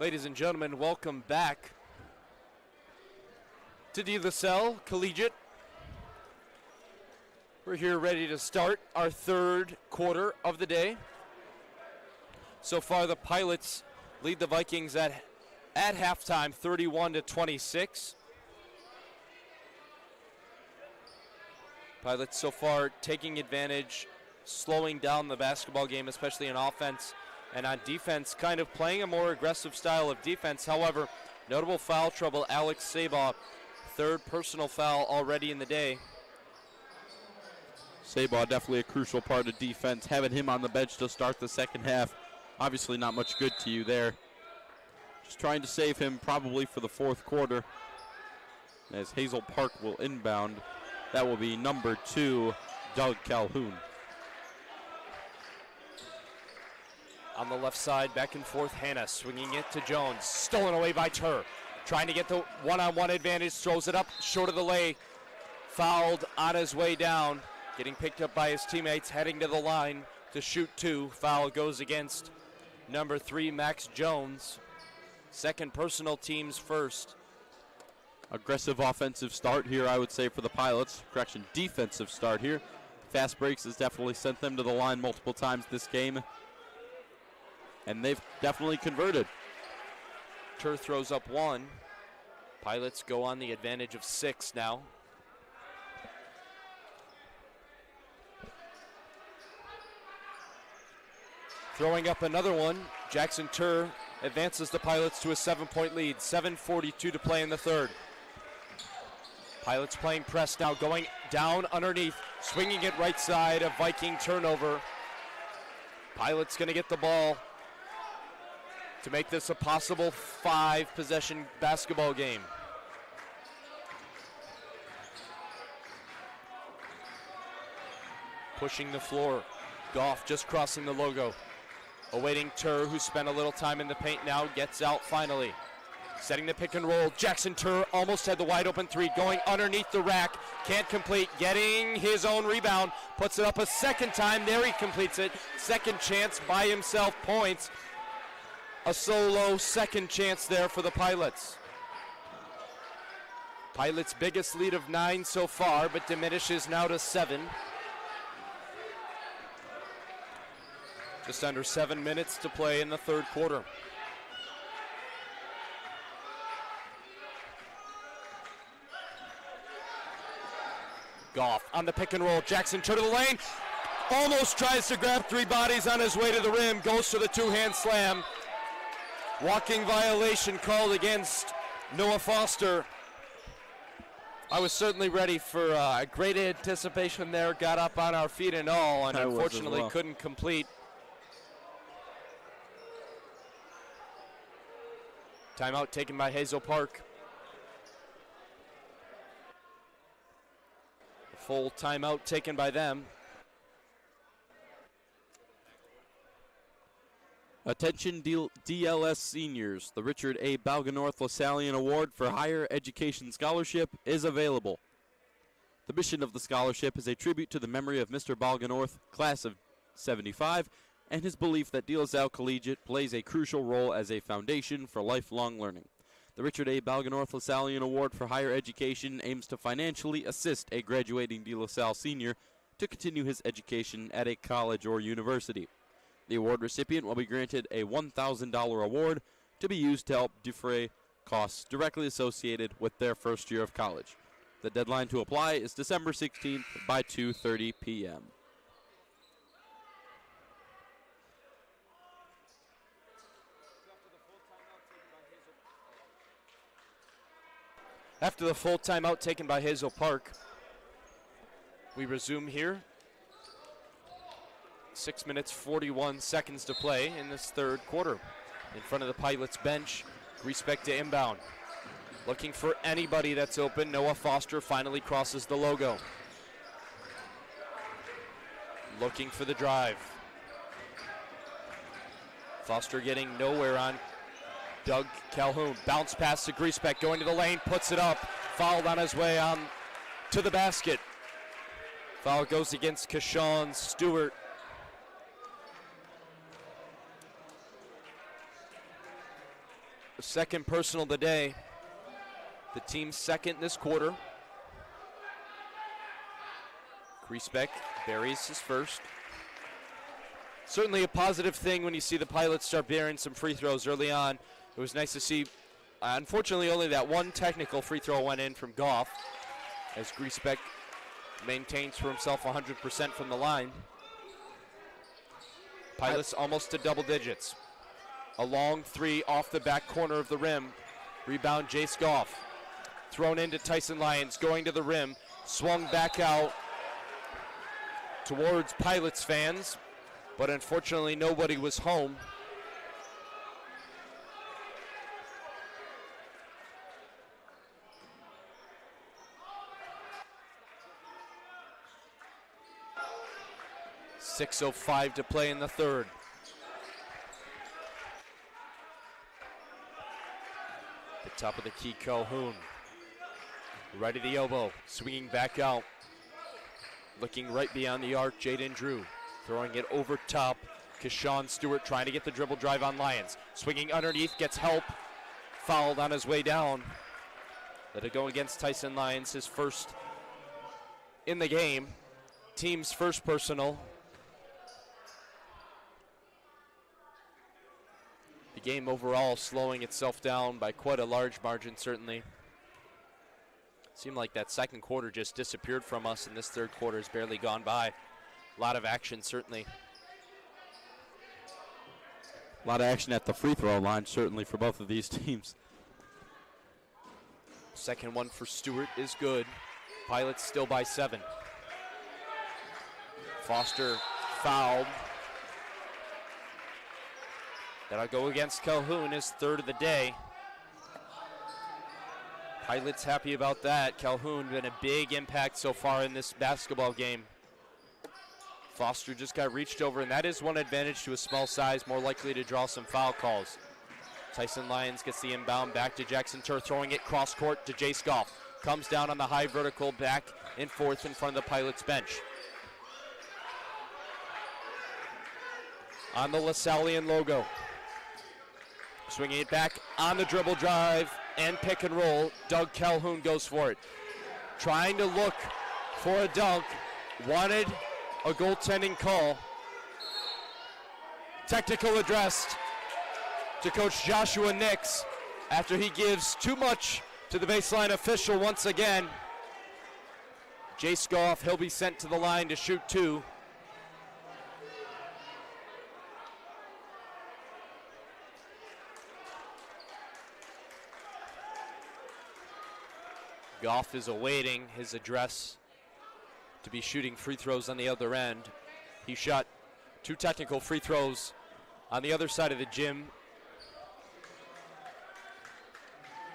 Ladies and gentlemen, welcome back to De La Salle Collegiate. We're here ready to start our third quarter of the day. So far, the Pilots lead the Vikings at halftime, 31-26. Pilots so far taking advantage, slowing down the basketball game, especially in offense. And on defense, kind of playing a more aggressive style of defense. However, notable foul trouble, Alex Sabaugh, third personal foul already in the day. Sabaugh definitely a crucial part of defense. Having him on the bench to start the second half, obviously not much good to you there. Just trying to save him probably for the fourth quarter. As Hazel Park will inbound, that will be number 2, Doug Calhoun. On the left side, back and forth, Hannah swinging it to Jones. Stolen away by Tur. Trying to get the one-on-one advantage, throws it up short of the lay. Fouled on his way down. Getting picked up by his teammates, heading to the line to shoot 2. Foul goes against number 3, Max Jones. Second personal, team's first. Aggressive offensive start here, I would say, for the Pilots. Correction, defensive start here. Fast breaks has definitely sent them to the line multiple times this game. And they've definitely converted. Tur throws up 1. Pilots go on the advantage of 6 now. Throwing up another one, Jackson Tur advances the Pilots to a 7-point lead. 7:42 to play in the third. Pilots playing press now, going down underneath, swinging it right side, a Viking turnover. Pilots going to get the ball to make this a possible 5-possession basketball game. Pushing the floor, Goff just crossing the logo. Awaiting Tur, who spent a little time in the paint now, gets out finally. Setting the pick and roll, Jackson Tur almost had the wide open 3, going underneath the rack, can't complete, getting his own rebound, puts it up a second time, there he completes it. Second chance by himself, points. A solo second chance there for the Pilots. Pilots' biggest lead of 9 so far, but diminishes now to 7. Just under 7 minutes to play in the third quarter. Goff on the pick and roll, Jackson Tur to the lane, almost tries to grab 3 bodies on his way to the rim, goes to the 2-hand slam. Walking violation called against Noah Foster. I was certainly ready for great anticipation there, got up on our feet and all, and unfortunately couldn't complete. Timeout taken by Hazel Park. A full timeout taken by them. Attention DLS seniors, the Richard A. Balganorth Lasallian Award for Higher Education Scholarship is available. The mission of the scholarship is a tribute to the memory of Mr. Balganorth, class of 75, and his belief that De La Salle Collegiate plays a crucial role as a foundation for lifelong learning. The Richard A. Balganorth Lasallian Award for Higher Education aims to financially assist a graduating De La Salle senior to continue his education at a college or university. The award recipient will be granted a $1,000 award to be used to help defray costs directly associated with their first year of college. The deadline to apply is December 16th by 2:30 p.m. After the full timeout taken by Hazel Park, we resume here. 6 minutes, 41 seconds to play in this third quarter. In front of the Pilots bench, Griesbeck to inbound. Looking for anybody that's open. Noah Foster finally crosses the logo. Looking for the drive. Foster getting nowhere on Doug Calhoun. Bounce pass to Griesbeck, going to the lane, puts it up. Fouled on his way on to the basket. Foul goes against Kashawn Stewart. second personal of the day. The team's second this quarter. Griesbeck buries his first. Certainly a positive thing when you see the Pilots start bearing some free throws early on. It was nice to see. Unfortunately, only that one technical free throw went in from Goff, as Griesbeck maintains for himself 100% from the line. Pilots almost to double digits. A long three off the back corner of the rim. Rebound, Jace Goff. Thrown into Tyson Lyons, going to the rim. Swung back out towards Pilots fans, but unfortunately nobody was home. .6:05 to play in the third. The top of the key, Calhoun. Right at the elbow, swinging back out. Looking right beyond the arc, Jaden Drew. Throwing it over top. Keshawn Stewart trying to get the dribble drive on Lyons. Swinging underneath, gets help. Fouled on his way down. Let it go against Tyson Lyons, his first in the game. Team's first personal. The game overall slowing itself down by quite a large margin, certainly. Seemed like that second quarter just disappeared from us, and this third quarter has barely gone by. A lot of action, certainly. A lot of action at the free throw line, certainly, for both of these teams. Second one for Stewart is good. Pilots still by 7. Foster fouled. That'll go against Calhoun, his third of the day. Pilots happy about that. Calhoun been a big impact so far in this basketball game. Foster just got reached over, and that is one advantage to a small size, more likely to draw some foul calls. Tyson Lyons gets the inbound back to Jackson Turr, throwing it cross court to Jace Goff. Comes down on the high vertical, back and forth in front of the Pilots bench. On the Lasallian logo. Swinging it back on the dribble drive and pick and roll. Doug Calhoun goes for it. Trying to look for a dunk. Wanted a goaltending call. Technical addressed to Coach Joshua Nix after he gives too much to the baseline official once again. Jace Goff, he'll be sent to the line to shoot 2. Goff is awaiting his address to be shooting free throws on the other end. He shot 2 technical free throws on the other side of the gym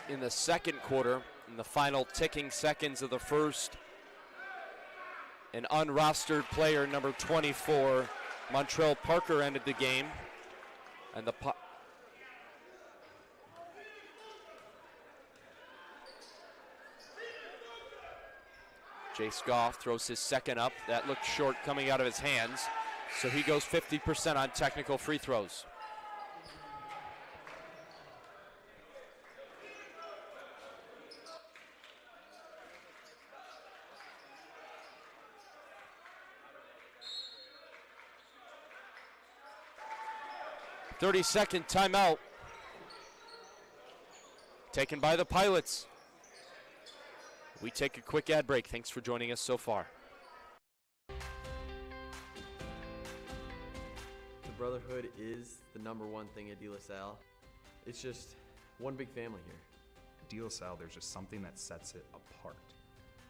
in the second quarter, in the final ticking seconds of the first. An unrostered player, number 24, Montrell Parker, ended the game. And the Jace Goff throws his second up. That looked short coming out of his hands. So he goes 50% on technical free throws. .30-second timeout. Taken by the Pilots. We take a quick ad break. Thanks for joining us so far. The brotherhood is the #1 thing at De La Salle. It's just one big family here. De La Salle, there's just something that sets it apart.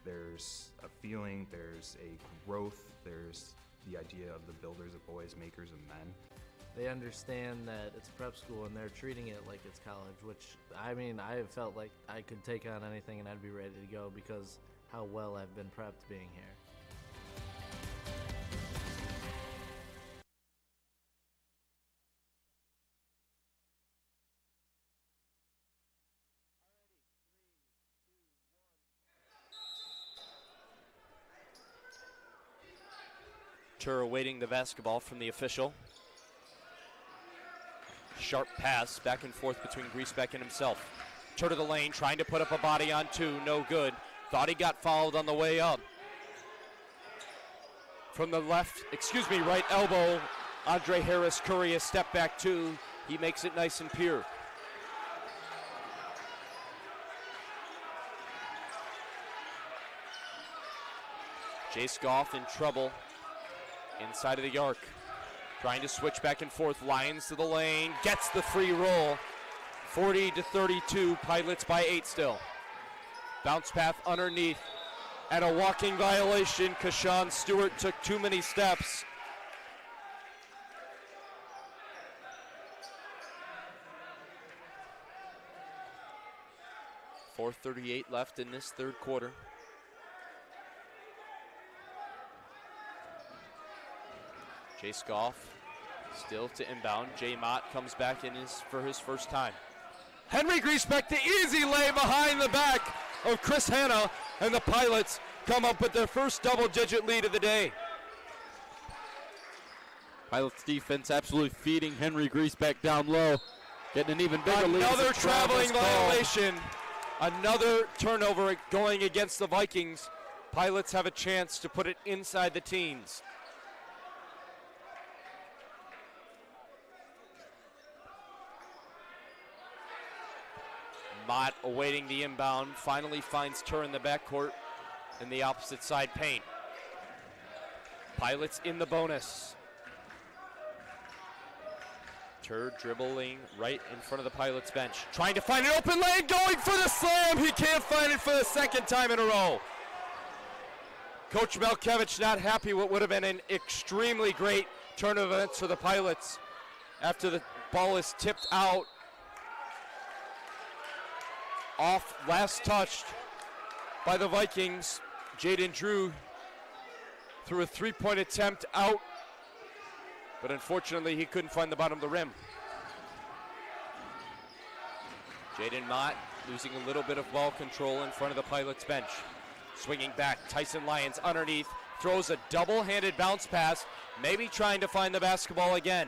There's a feeling, there's a growth, there's the idea of the builders of boys, makers of men. They understand that it's prep school and they're treating it like it's college, which, I mean, I have felt like I could take on anything and I'd be ready to go because how well I've been prepped being here. Turr awaiting the basketball from the official. sharp pass back and forth between Griesbeck and himself. Turn to the lane, trying to put up a body on two, no good. Thought he got fouled on the way up. From the right elbow, Andre Harris Curry a step back two. He makes it nice and pure. Jace Goff in trouble inside of the arc. Trying to switch back and forth. Lions to the lane. Gets the free roll. 40-32. Pilots by 8 still. Bounce path underneath. And a walking violation. Kashawn Stewart took too many steps. .438 left in this third quarter. Jace Goff still to inbound. Jay Mott comes back in for his first time. Henry Griesbeck, the easy lay behind the back of Chris Hanna, and the Pilots come up with their first double-digit lead of the day. Pilots defense absolutely feeding Henry Griesbeck down low. Getting an even bigger lead. Another traveling violation. Another turnover going against the Vikings. Pilots have a chance to put it inside the teens. Mott awaiting the inbound, finally finds Tur in the backcourt in the opposite side paint. Pilots in the bonus. Tur dribbling right in front of the Pilots bench. Trying to find an open lane, going for the slam. He can't find it for the second time in a row. Coach Malkevich not happy what would have been an extremely great turn of events for the Pilots after the ball is tipped out. Off, last touched by the Vikings. Jaden Drew threw a three-point attempt out, but unfortunately he couldn't find the bottom of the rim. Jaden Mott losing a little bit of ball control in front of the Pilots bench. Swinging back, Tyson Lyons underneath, throws a double-handed bounce pass, maybe trying to find the basketball again.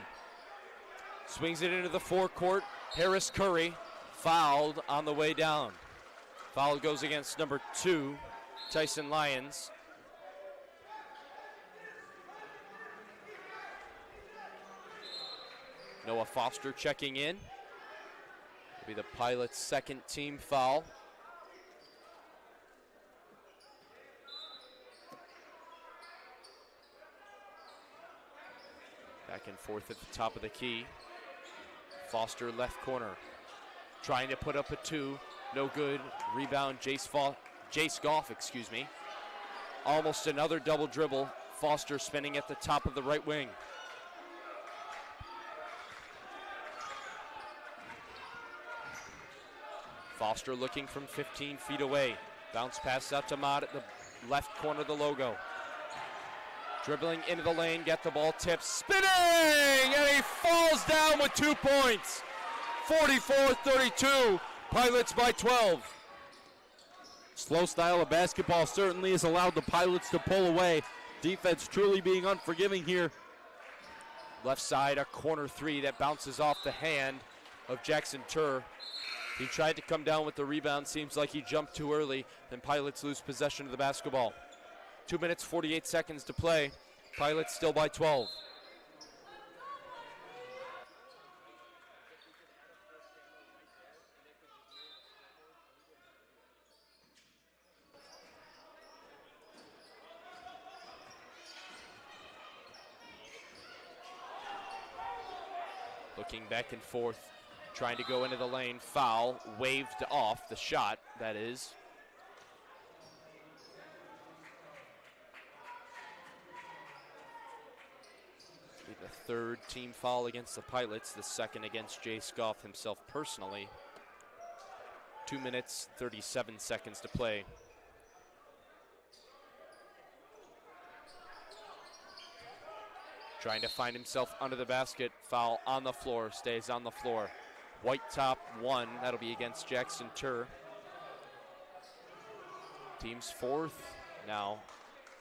Swings it into the forecourt, Harris Curry. Fouled on the way down. Foul goes against number 2, Tyson Lyons. Noah Foster checking in. It'll be the Pilots' second team foul. Back and forth at the top of the key. Foster left corner. Trying to put up a 2, no good. Rebound, Jace Goff, Almost another double dribble. Foster spinning at the top of the right wing. Foster looking from 15 feet away. Bounce pass out to Mott at the left corner of the logo. Dribbling into the lane, get the ball tipped, spinning, and he falls down with 2 points. 44-32, Pilots by 12. Slow style of basketball certainly has allowed the Pilots to pull away. Defense truly being unforgiving here. Left side, a corner 3 that bounces off the hand of Jackson Tur. He tried to come down with the rebound. Seems like he jumped too early. Then Pilots lose possession of the basketball. 2 minutes, 48 seconds to play. Pilots still by 12. Looking back and forth, trying to go into the lane. Foul, waved off the shot, that is. The third team foul against the Pilots, the second against Jace Goff himself personally. 2 minutes, 37 seconds to play. Trying to find himself under the basket. Foul on the floor, stays on the floor. White top 1, that'll be against Jackson Tur. Team's 4th now.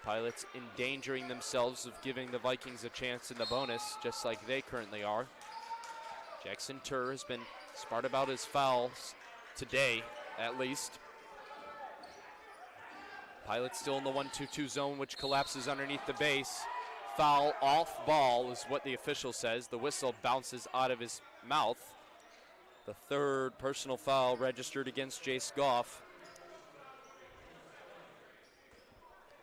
Pilots endangering themselves of giving the Vikings a chance in the bonus, just like they currently are. Jackson Turr has been smart about his fouls today, at least. Pilots still in the 1-2-2 zone, which collapses underneath the base. Foul off ball is what the official says. The whistle bounces out of his mouth. The third personal foul registered against Jace Goff.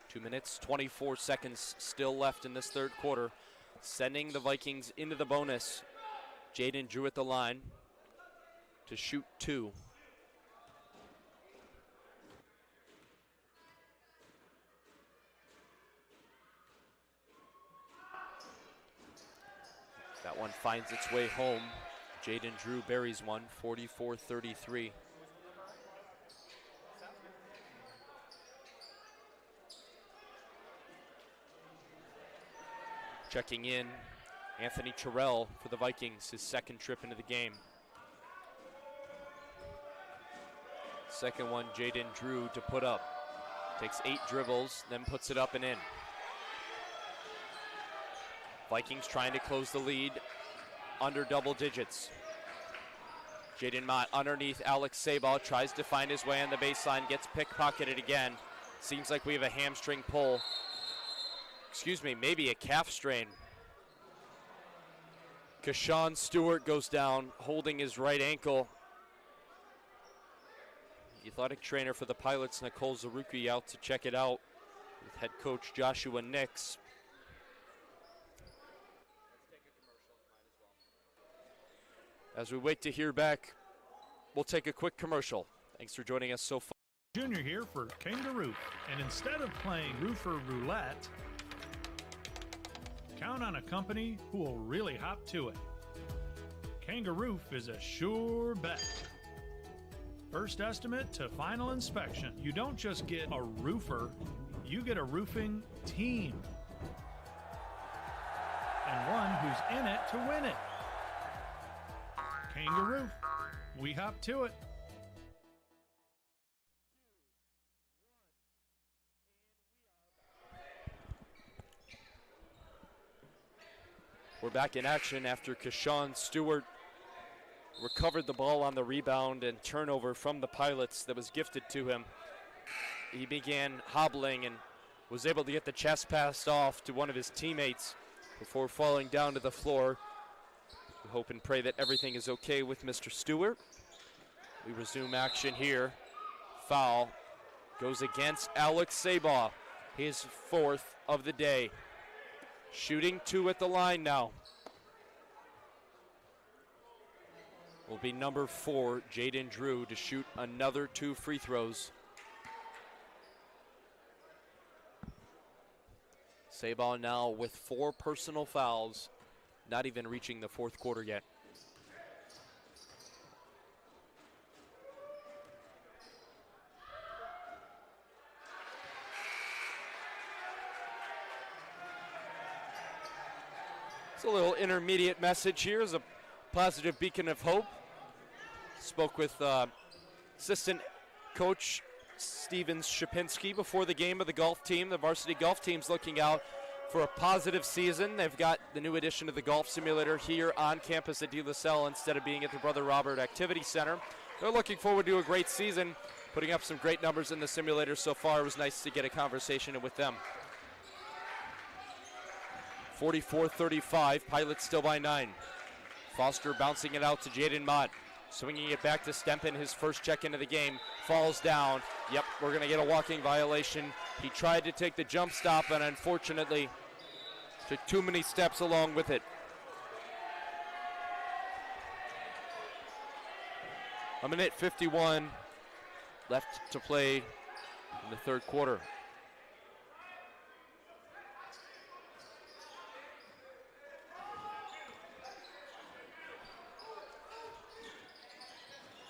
2 minutes, 24 seconds still left in this third quarter. Sending the Vikings into the bonus. Jaden Drew at the line to shoot 2. That one finds its way home. Jaden Drew buries one, 44-33. Checking in, Anthony Terrell for the Vikings, his second trip into the game. Second one, Jaden Drew to put up. Takes 8 dribbles, then puts it up and in. Vikings trying to close the lead under double digits. Jaden Mott underneath Alex Sabah, tries to find his way on the baseline, gets pickpocketed again. Seems like we have a hamstring pull. Excuse me, maybe a calf strain. Kashawn Stewart goes down, holding his right ankle. The athletic trainer for the Pilots, Nicole Zaruki, out to check it out with head coach Joshua Nix. As we wait to hear back, we'll take a quick commercial. Thanks for joining us so far. Junior here for Kangaroo, and instead of playing roofer roulette, count on a company who will really hop to it. Kangaroo is a sure bet. First estimate to final inspection. You don't just get a roofer, you get a roofing team. And one who's in it to win it. Kangaroo, we hop to it. We're back in action after Kashawn Stewart recovered the ball on the rebound and turnover from the Pilots that was gifted to him. He began hobbling and was able to get the chest pass off to one of his teammates before falling down to the floor. We hope and pray that everything is okay with Mr. Stewart. We resume action here. Foul goes against Alex Sabah, his 4th of the day. Shooting 2 at the line now. Will be number 4, Jaden Drew, to shoot another 2 free throws. Sabah now with 4 personal fouls, not even reaching the 4th quarter yet. It's a little intermediate message here as a positive beacon of hope. Spoke with assistant coach Steven Shapinski before the game of the golf team. The varsity golf team's looking out for a positive season. They've got the new addition to the golf simulator here on campus at De La Salle instead of being at the Brother Robert Activity Center. They're looking forward to a great season, putting up some great numbers in the simulator so far. It was nice to get a conversation with them. 44-35, Pilots still by 9. Foster bouncing it out to Jaden Mott. Swinging it back to Stempen, his first check into the game. Falls down. Yep, we're going to get a walking violation. He tried to take the jump stop and unfortunately took too many steps along with it. A minute 51 left to play in the third quarter.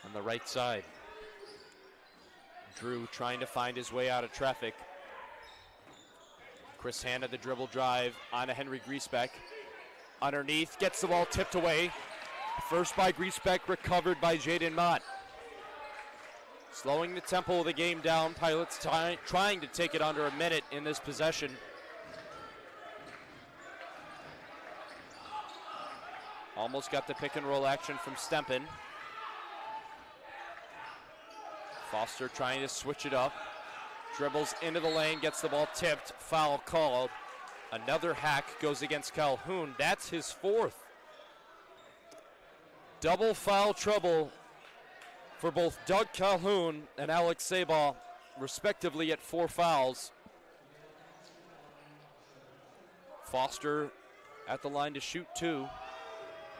On the right side, Drew trying to find his way out of traffic. Chris Hanna, the dribble drive onto Henry Griesbeck. Underneath, gets the ball tipped away. First by Griesbeck, recovered by Jaden Mott. Slowing the tempo of the game down. Pilots trying to take it under a minute in this possession. Almost got the pick and roll action from Stempen. Foster trying to switch it up. Dribbles into the lane, gets the ball tipped, foul called. Another hack goes against Calhoun. That's his fourth. Double foul trouble for both Doug Calhoun and Alex Sabal, respectively, at 4 fouls. Foster at the line to shoot 2.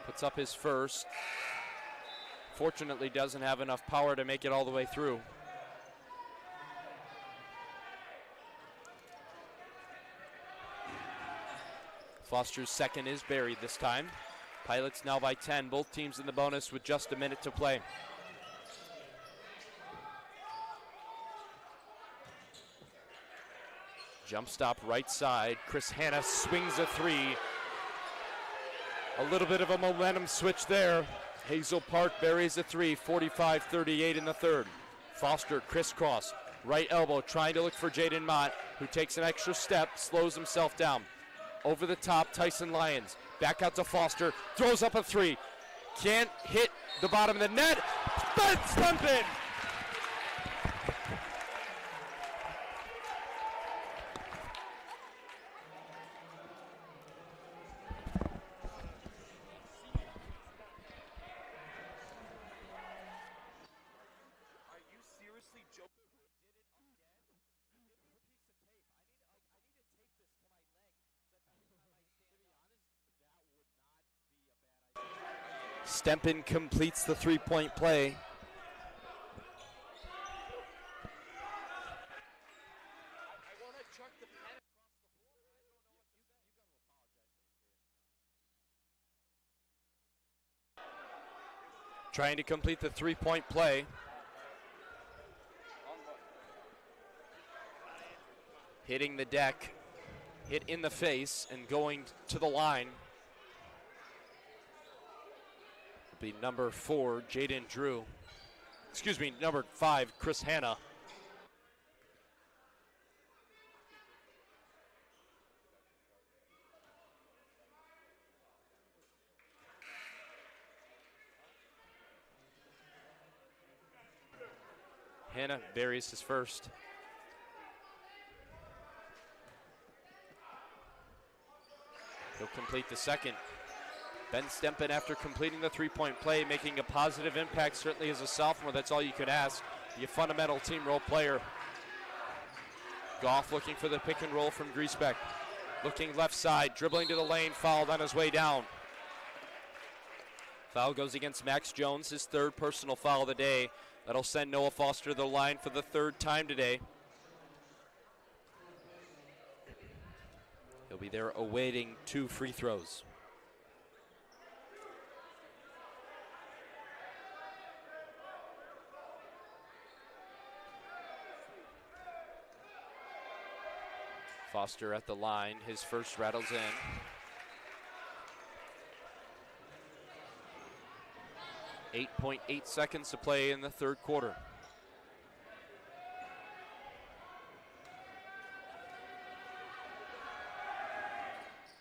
Puts up his first. Fortunately, doesn't have enough power to make it all the way through. Foster's second is buried this time. Pilots now by 10, both teams in the bonus with just a minute to play. Jump stop right side. Chris Hanna swings a 3. A little bit of a momentum switch there. Hazel Park buries a 3, 45-38 in the third. Foster crisscross, right elbow, trying to look for Jaden Mott, who takes an extra step, slows himself down. Over the top, Tyson Lyons, back out to Foster, throws up a 3. Can't hit the bottom of the net. Ben Stempen! Stempen completes the 3-point play. Trying to complete the 3-point play. Hitting the deck, hit in the face, and going to the line. Be number 4, Jaden Drew. Excuse me, number 5, Chris Hanna. Hanna buries his first. He'll complete the second. Ben Stempen, after completing the 3-point play, making a positive impact, certainly as a sophomore. That's all you could ask. Be a fundamental team role player. Goff looking for the pick and roll from Griesbeck. Looking left side, dribbling to the lane, fouled on his way down. Foul goes against Max Jones, his 3rd personal foul of the day. That'll send Noah Foster to the line for the 3rd time today. He'll be there awaiting 2 free throws. Foster at the line, his first rattles in. .8 seconds to play in the 3rd quarter.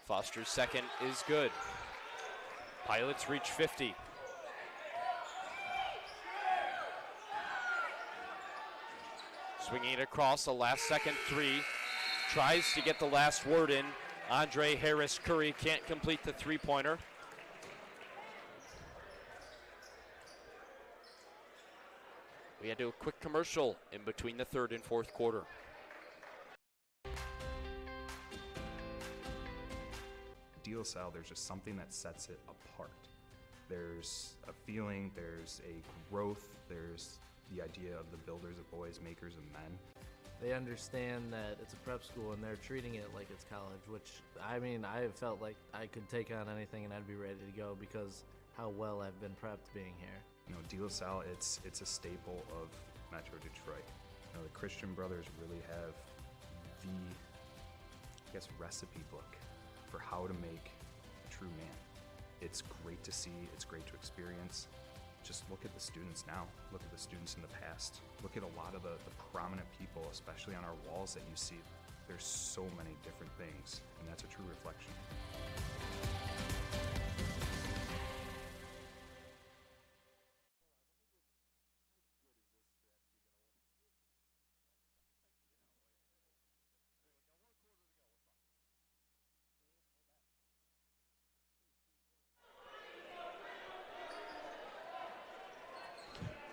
Foster's second is good. Pilots reach 50. Swinging it across, a last-second 3. Tries to get the last word in. Andre Harris Curry can't complete the 3-pointer. We had to do a quick commercial in between the 3rd and 4th quarter. De La Salle, there's just something that sets it apart. There's a feeling, there's a growth, there's the idea of the builders of boys, makers of men. They understand that it's a prep school and they're treating it like it's college, which, I mean, I have felt like I could take on anything and I'd be ready to go because how well I've been prepped being here. You know, De La Salle, it's a staple of Metro Detroit. You know, the Christian brothers really have the, I guess, recipe book for how to make a true man. It's great to see, it's great to experience. Just look at the students now, look at the students in the past, look at a lot of the prominent people, especially on our walls that you see. There's so many different things, and that's a true reflection.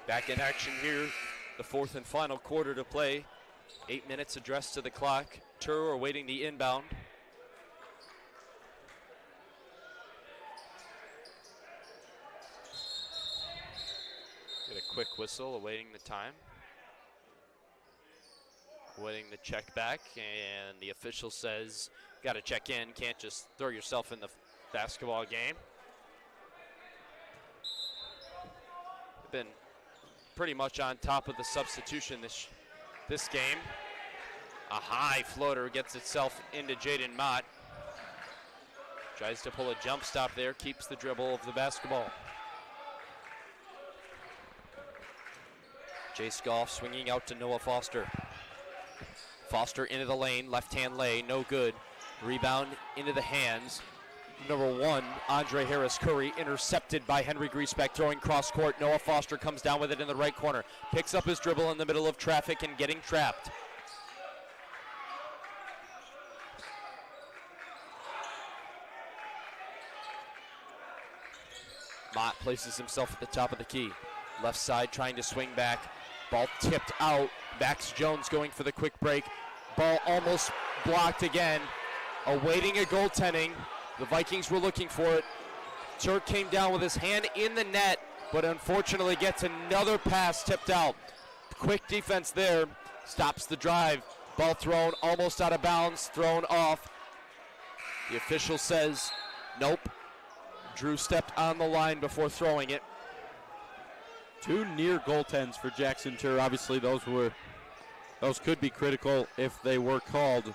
Back in action here, the fourth and final quarter to play. 8 minutes addressed to the clock. Tur awaiting the inbound. Get a quick whistle, awaiting the time. Awaiting the check back, and the official says, got to check in, can't just throw yourself in the basketball game. Been pretty much on top of the substitution this game. A high floater gets itself into Jaden Mott. Tries to pull a jump stop there, keeps the dribble of the basketball. Jace Goff swinging out to Noah Foster. Foster into the lane, left-hand lay, no good. Rebound into the hands. Number 1, Andre Harris Curry, intercepted by Henry Griesbeck, throwing cross court. Noah Foster comes down with it in the right corner. Picks up his dribble in the middle of traffic and getting trapped. Mott places himself at the top of the key. Left side trying to swing back. Ball tipped out. Max Jones going for the quick break. Ball almost blocked again. Awaiting a goaltending. The Vikings were looking for it. Turk came down with his hand in the net, but unfortunately gets another pass tipped out. Quick defense there. Stops the drive. Ball thrown almost out of bounds. Thrown off. The official says, nope. Drew stepped on the line before throwing it. 2 near goaltends for Jackson Tur. Obviously, those could be critical if they were called.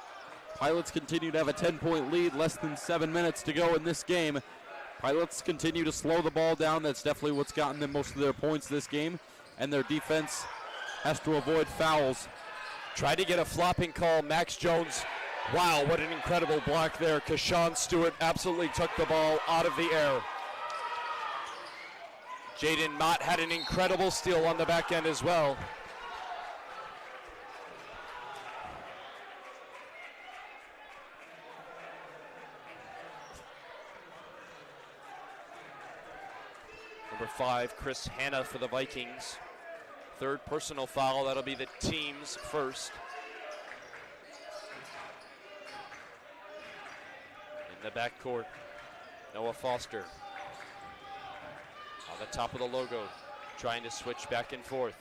Pilots continue to have a 10-point lead, less than 7 minutes to go in this game. Pilots continue to slow the ball down. That's definitely what's gotten them most of their points this game. And their defense has to avoid fouls. Tried to get a flopping call. Max Jones, wow, what an incredible block there. Kashawn Stewart absolutely took the ball out of the air. Jaden Mott had an incredible steal on the back end as well. Number 5, Chris Hanna for the Vikings. 3rd personal foul, that'll be the team's first. In the backcourt, Noah Foster. On the top of the logo, trying to switch back and forth.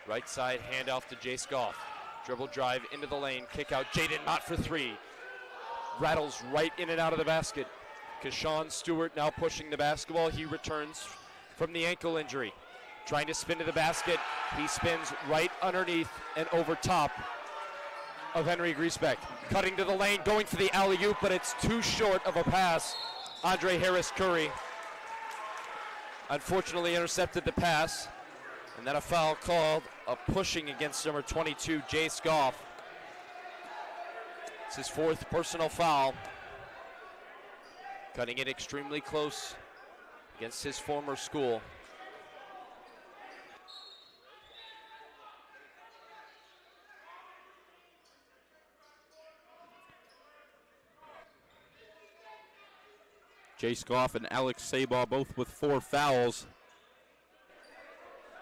Right side, handoff to Jace Goff. Dribble drive into the lane, kick out, Jaden Mott for 3. Rattles right in and out of the basket. Kashawn Stewart now pushing the basketball. He returns from the ankle injury. Trying to spin to the basket. He spins right underneath and over top of Henry Griesbeck. Cutting to the lane, going for the alley-oop, but it's too short of a pass. Andre Harris Curry unfortunately intercepted the pass. And then a foul called, a pushing against number 22, Jace Goff. It's his 4th personal foul. Cutting it extremely close against his former school. Jace Goff and Alex Sabaw both with 4 fouls.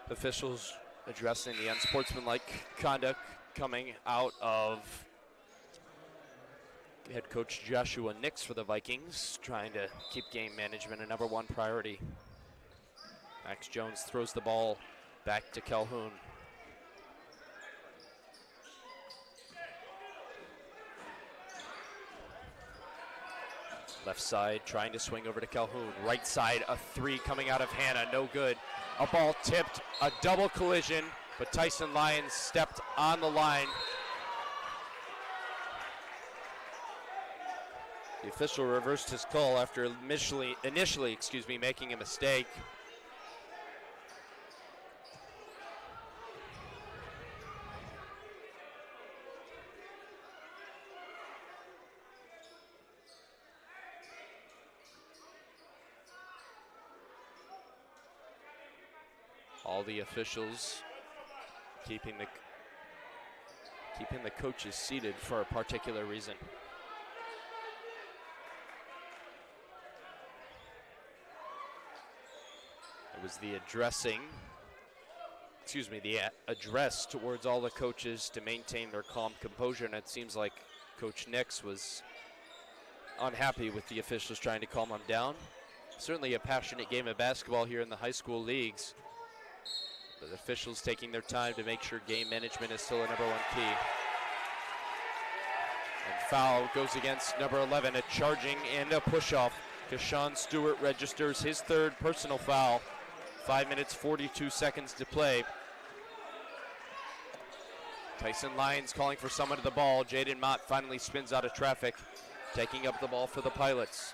Officials addressing the unsportsmanlike conduct coming out of head coach Joshua Nix for the Vikings, trying to keep game management a number 1 priority. Max Jones throws the ball back to Calhoun. Left side trying to swing over to Calhoun. Right side, a 3 coming out of Hanna, no good. A ball tipped, a double collision, but Tyson Lyons stepped on the line. The official reversed his call after initially making a mistake. All the officials keeping the coaches seated for a particular reason. It was the addressing address towards all the coaches to maintain their calm composure, and it seems like Coach Nix was unhappy with the officials trying to calm him down. Certainly a passionate game of basketball here in the high school leagues, but the officials taking their time to make sure game management is still a #1 key. And foul goes against number 11, a charging and a push-off. Kashawn Stewart registers his 3rd personal foul. 5 minutes, 42 seconds to play. Tyson Lyons calling for someone to the ball. Jaden Mott finally spins out of traffic, taking up the ball for the Pilots.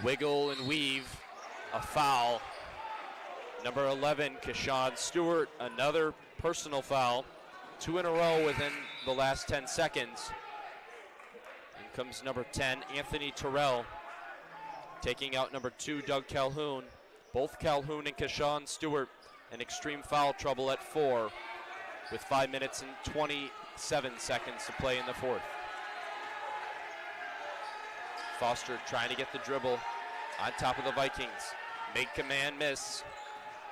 Wiggle and weave, a foul. Number 11, Kashawn Stewart, another personal foul. 2 in a row within the last 10 seconds. In comes number 10, Anthony Terrell, taking out number 2, Doug Calhoun. Both Calhoun and Kashawn Stewart in extreme foul trouble at 4, with 5 minutes and 27 seconds to play in the 4th. Foster trying to get the dribble on top of the Vikings. Make command miss.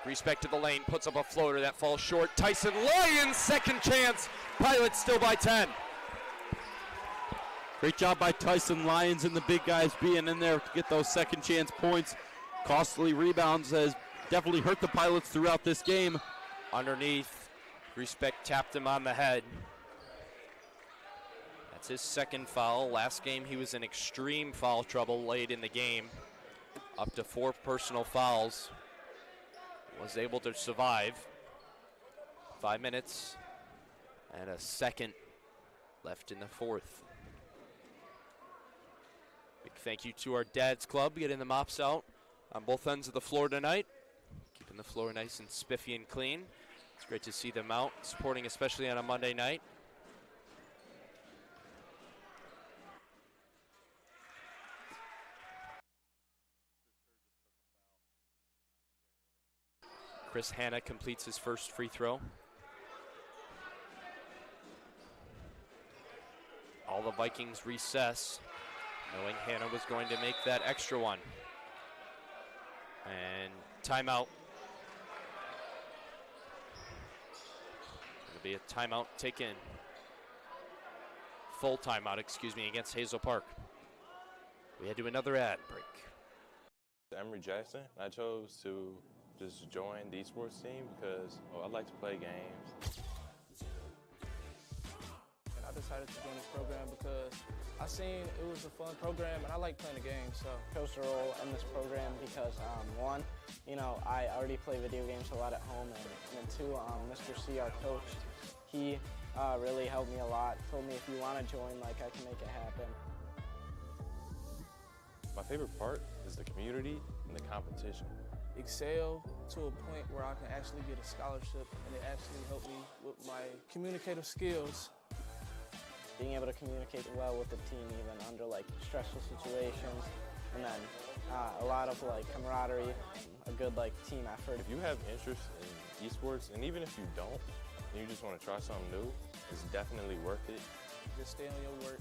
Respect to the lane, puts up a floater that falls short. Tyson Lyons, second chance. Pilots still by 10. Great job by Tyson Lyons and the big guys being in there to get those second chance points. Costly rebounds has definitely hurt the Pilots throughout this game. Underneath, Respect tapped him on the head. That's his 2nd foul. Last game he was in extreme foul trouble late in the game. Up to 4 personal fouls. Was able to survive. 5 minutes and a second left in the 4th. Big thank you to our Dad's Club getting the mops out on both ends of the floor tonight. Keeping the floor nice and spiffy and clean. It's great to see them out supporting, especially on a Monday night. Chris Hanna completes his first free throw. All the Vikings recess, knowing Hanna was going to make that extra one. And timeout. It'll be a timeout taken. Full timeout, excuse me, against Hazel Park. We head to another ad break. Emery Jackson. I chose to just join the esports team because I like to play games. And I decided to join this program because I seen it was a fun program and I like playing the game. So I chose to roll in this program because one, I already play video games a lot at home, and then 2, Mr. C, our coach, he really helped me a lot. Told me if you want to join, I can make it happen. My favorite part is the community and the competition. Excel to a point where I can actually get a scholarship, and it actually helped me with my communicative skills. Being able to communicate well with the team even under stressful situations, and then a lot of camaraderie, a good team effort. If you have interest in esports, and even if you don't, and you just want to try something new, it's definitely worth it. Just stay on your work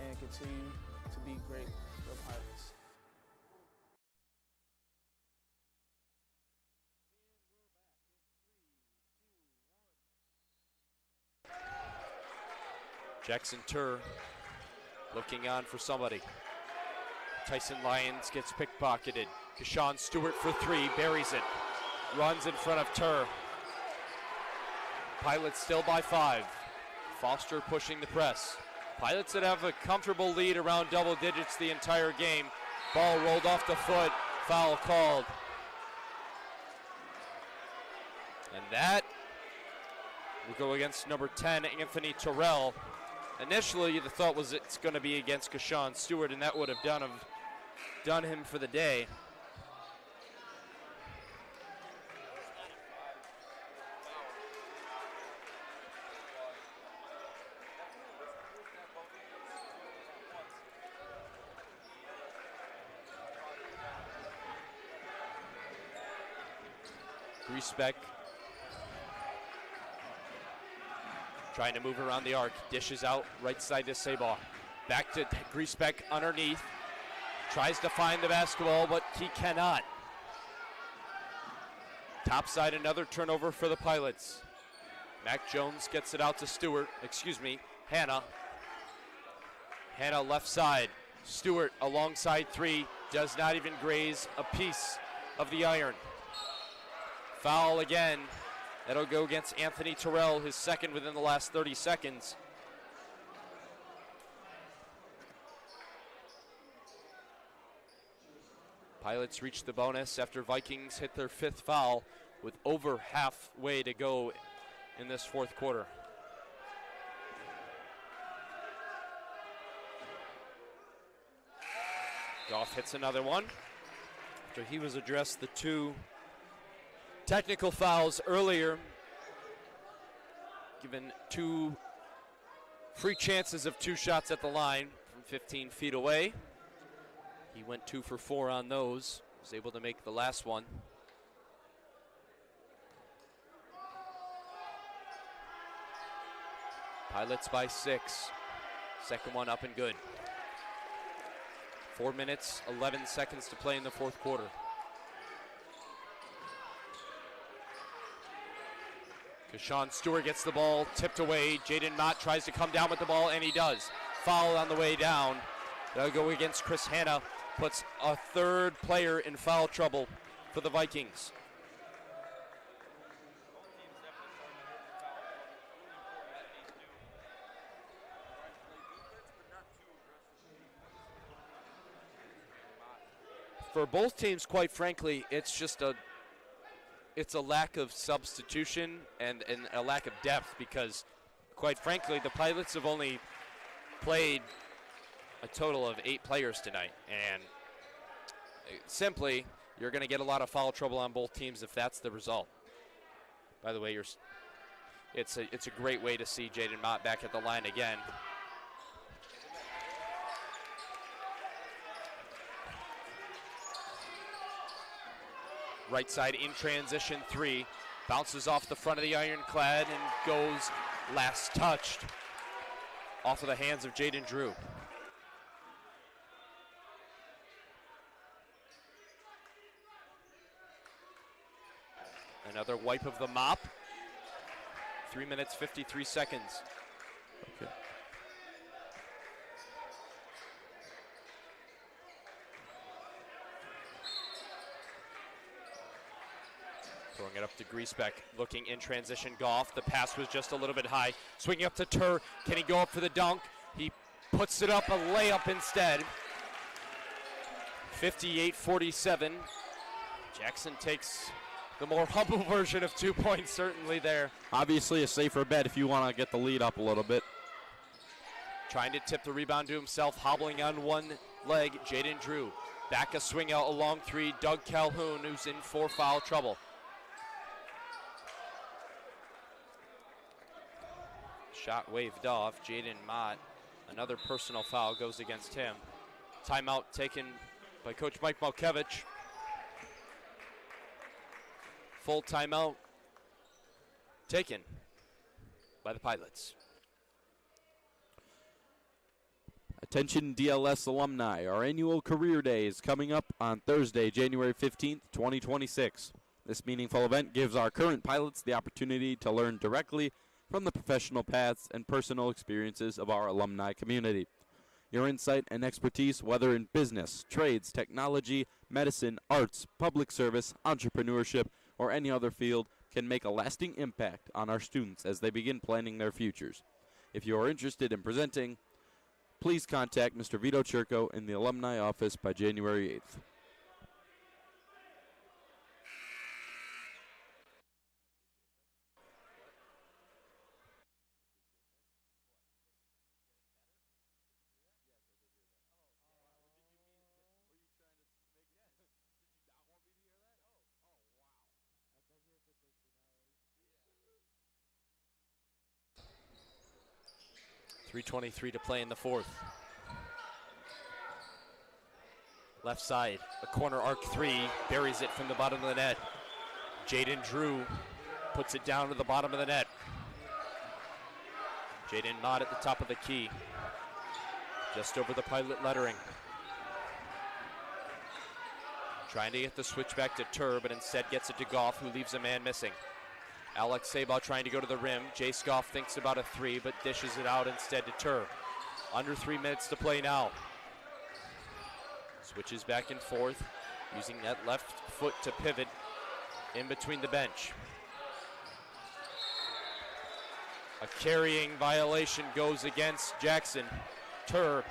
and continue to be great for Pilots. Jackson Turr looking on for somebody. Tyson Lyons gets pickpocketed. Kashawn Stewart for 3, buries it. Runs in front of Turr. Pilots still by 5. Foster pushing the press. Pilots that have a comfortable lead around double digits the entire game. Ball rolled off the foot, foul called. And that will go against number 10, Anthony Terrell. Initially, the thought was it's going to be against Kashawn Stewart, and that would have done him for the day. Respect. Trying to move around the arc, dishes out right side to Sabah. Back to Griesbeck underneath. Tries to find the basketball, but he cannot. Top side, another turnover for the Pilots. Mac Jones gets it out to Hannah. Hannah left side. Stewart alongside three, does not even graze a piece of the iron. Foul again. That'll go against Anthony Terrell, his second within the last 30 seconds. Pilots reach the bonus after Vikings hit their fifth foul with over halfway to go in this fourth quarter. Goff hits another one after he was addressed the two technical fouls earlier, given two free chances of two shots at the line from 15 feet away. He went 2 for 4 on those, was able to make the last one. Pilots by 6. Second one up and good. 4 minutes, 11 seconds to play in the fourth quarter. Keshawn Stewart gets the ball tipped away. Jaden Mott tries to come down with the ball, and he does. Foul on the way down. That'll go against Chris Hanna. Puts a third player in foul trouble for the Vikings. For both teams, quite frankly, it's a lack of substitution and a lack of depth, because, quite frankly, the Pilots have only played a total of 8 players tonight, and simply you're going to get a lot of foul trouble on both teams if that's the result. By the way, it's a great way to see Jaden Mott back at the line again. Right side in transition 3, bounces off the front of the ironclad and goes last touched off of the hands of Jaden Drew. Another wipe of the mop. 3 minutes, 53 seconds. Okay. Throwing it up to Griesbeck, looking in transition. Goff, the pass was just a little bit high. Swinging up to Tur, can he go up for the dunk? He puts it up, a layup instead. 58-47. Jackson takes the more humble version of 2 points, certainly there. Obviously a safer bet if you want to get the lead up a little bit. Trying to tip the rebound to himself, hobbling on one leg, Jaden Drew. Back a swing out, a long three, Doug Calhoun, who's in for foul trouble. Shot waved off, Jaden Mott. Another personal foul goes against him. Timeout taken by Coach Mike Malkevich. Full timeout taken by the Pilots. Attention DLS alumni, our annual career day is coming up on Thursday, January 15th, 2026. This meaningful event gives our current pilots the opportunity to learn directly from the professional paths and personal experiences of our alumni community. Your insight and expertise, whether in business, trades, technology, medicine, arts, public service, entrepreneurship, or any other field, can make a lasting impact on our students as they begin planning their futures. If you are interested in presenting, please contact Mr. Vito Churko in the alumni office by January 8th. .323 to play in the fourth. Left side, a corner arc three, buries it from the bottom of the net. Jaden Drew puts it down to the bottom of the net. Jaden Mott at the top of the key, just over the Pilot lettering. Trying to get the switch back to Tur, but instead gets it to Goff, who leaves a man missing. Alex Sabaugh trying to go to the rim. Jace Goff thinks about a three, but dishes it out instead to Tur. Under 3 minutes to play now. Switches back and forth, using that left foot to pivot in between the bench. A carrying violation goes against Jackson. Tur,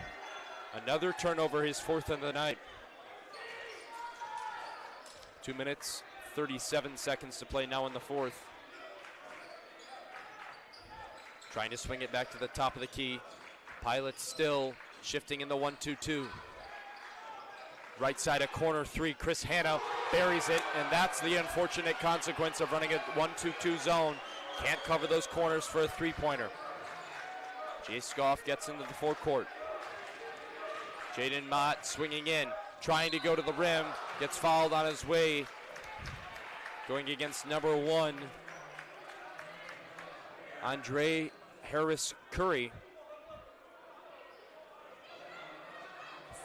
another turnover, his 4th of the night. 2 minutes, 37 seconds to play now in the 4th. Trying to swing it back to the top of the key. Pilots still shifting in the 1-2-2. Right side, a corner 3. Chris Hanna buries it, and that's the unfortunate consequence of running a 1-2-2 zone. Can't cover those corners for a 3-pointer. Jace Goff gets into the forecourt. Jaden Mott swinging in, trying to go to the rim, gets fouled on his way. Going against number 1, Andre Harris Curry.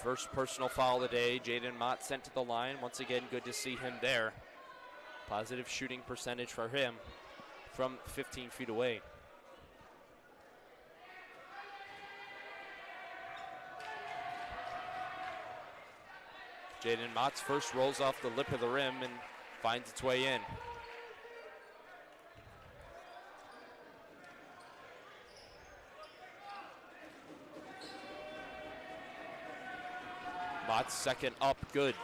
First personal foul of the day. Jaden Mott sent to the line. Once again, good to see him there. Positive shooting percentage for him from 15 feet away. Jaden Mott's first rolls off the lip of the rim and finds its way in. Mott's second up, good.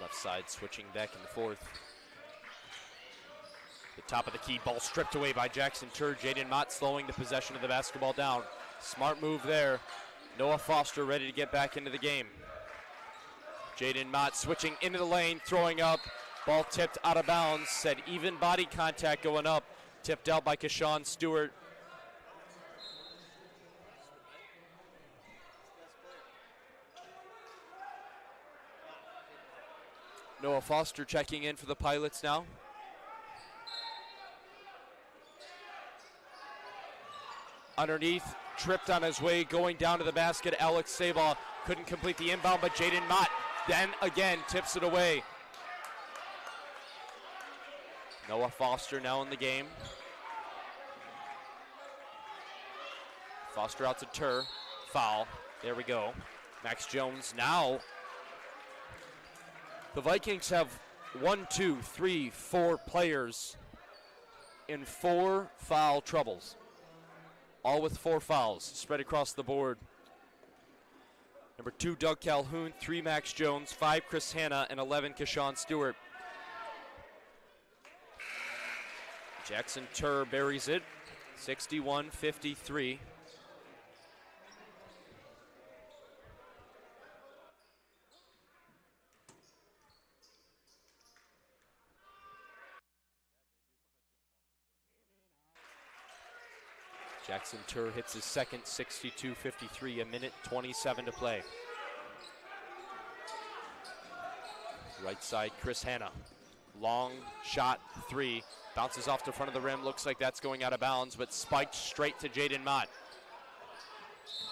Left side switching back in the 4th. The top of the key, ball stripped away by Jackson Tur. Jaden Mott slowing the possession of the basketball down. Smart move there. Noah Foster ready to get back into the game. Jaden Mott switching into the lane, throwing up. Ball tipped out of bounds. Said even body contact going up. Tipped out by Keshawn Stewart. Noah Foster checking in for the Pilots now. Underneath, tripped on his way, going down to the basket. Alex Sabaugh couldn't complete the inbound, but Jaden Mott then again tips it away. Noah Foster now in the game. Foster out to Tur. Foul. There we go. Max Jones now. The Vikings have 1, 2, 3, 4 players in 4 foul troubles. All with 4 fouls spread across the board. Number 2, Doug Calhoun. 3, Max Jones. 5, Chris Hanna. And 11, Keshawn Stewart. Jackson Tur buries it. 61-53. Jackson Tur hits his second, 62-53, a minute 27 to play. Right side, Chris Hanna. Long shot, 3. Bounces off the front of the rim. Looks like that's going out of bounds, but spiked straight to Jaden Mott.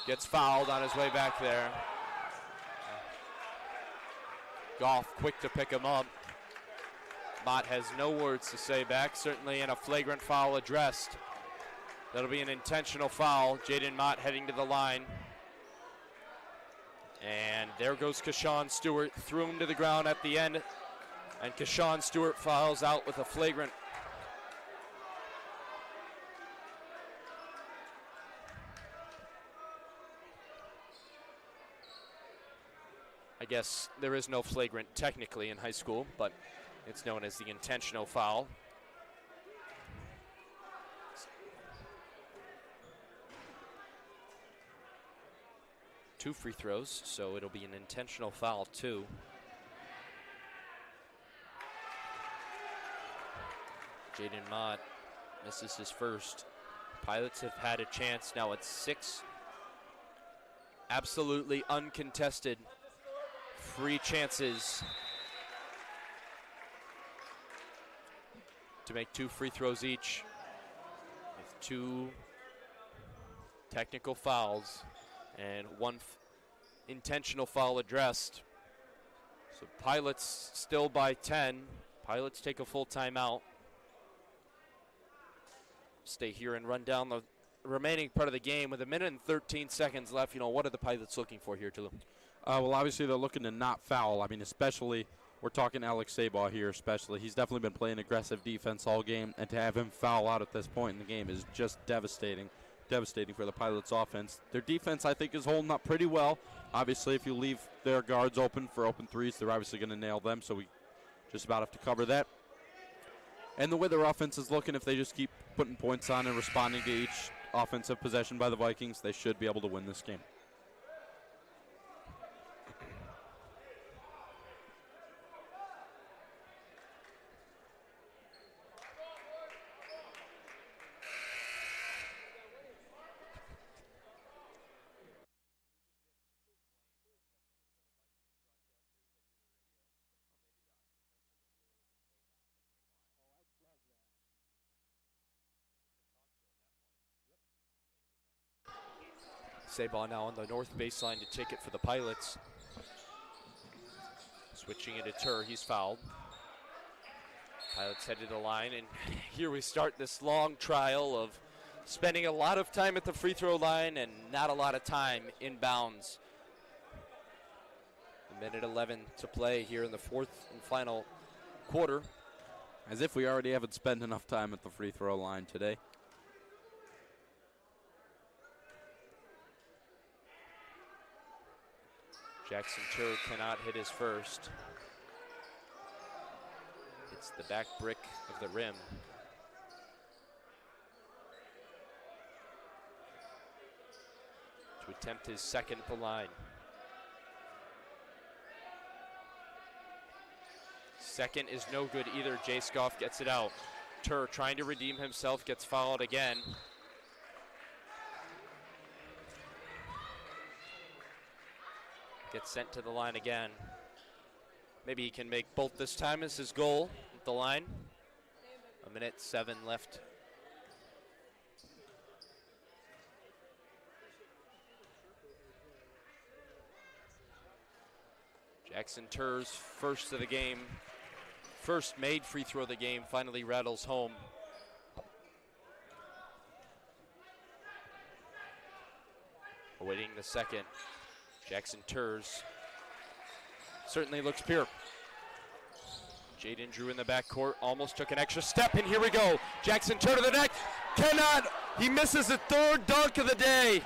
Gets fouled on his way back there. Goff quick to pick him up. Mott has no words to say back, certainly in a flagrant foul addressed. That'll be an intentional foul. Jaden Mott heading to the line. And there goes Keshawn Stewart. Threw him to the ground at the end. And Keshawn Stewart fouls out with a flagrant. I guess there is no flagrant technically in high school, but it's known as the intentional foul. Two free throws, so it'll be an intentional foul too. Jaden Mott misses his first. Pilots have had a chance. Now it's 6 absolutely uncontested free chances to make 2 free throws each. 2 technical fouls and 1 intentional foul addressed. So Pilots still by 10. Pilots take a full timeout. Stay here and run down the remaining part of the game with 1:13 seconds left. What are the Pilots looking for here, Tulum? Well, obviously they're looking to not foul. I mean, especially, we're talking Alex Sabaugh here especially. He's definitely been playing aggressive defense all game, and to have him foul out at this point in the game is just devastating. Devastating for the Pilots offense. Their defense, I think, is holding up pretty well. Obviously, if you leave their guards open for open threes, they're obviously going to nail them, so we just about have to cover that. And the way their offense is looking, if they just keep putting points on and responding to each offensive possession by the Vikings, they should be able to win this game. Sabaugh now on the north baseline to take it for the Pilots. Switching into Tur, he's fouled. Pilots head to the line, and here we start this long trial of spending a lot of time at the free throw line and not a lot of time inbounds. 1:11 to play here in the fourth and final quarter. As if we already haven't spent enough time at the free throw line today. Jackson Tur cannot hit his first. It's the back brick of the rim. To attempt his second at the line. Second is no good either. Jay Scoff gets it out. Tur trying to redeem himself, gets fouled again. Gets sent to the line again. Maybe he can make both this time as his goal at the line. 1:07 left. Jackson Tur's first of the game, first made free throw of the game, finally rattles home. Awaiting the second. Jackson Turs certainly looks pure. Jaden Drew in the backcourt, almost took an extra step, and here we go. Jackson Tur to the net, cannot, he misses the third dunk of the day.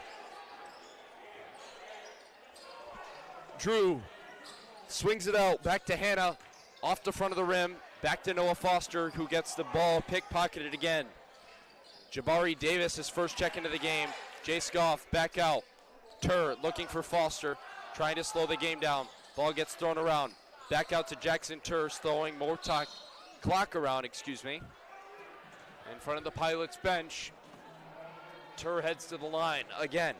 Drew swings it out, back to Hannah, off the front of the rim, back to Noah Foster, who gets the ball pickpocketed again. Jabari Davis, his first check into the game. Jay Scoff back out. Tur looking for Foster, trying to slow the game down. Ball gets thrown around. Back out to Jackson Tur, slowing more clock around, in front of the Pilots bench. Tur heads to the line again.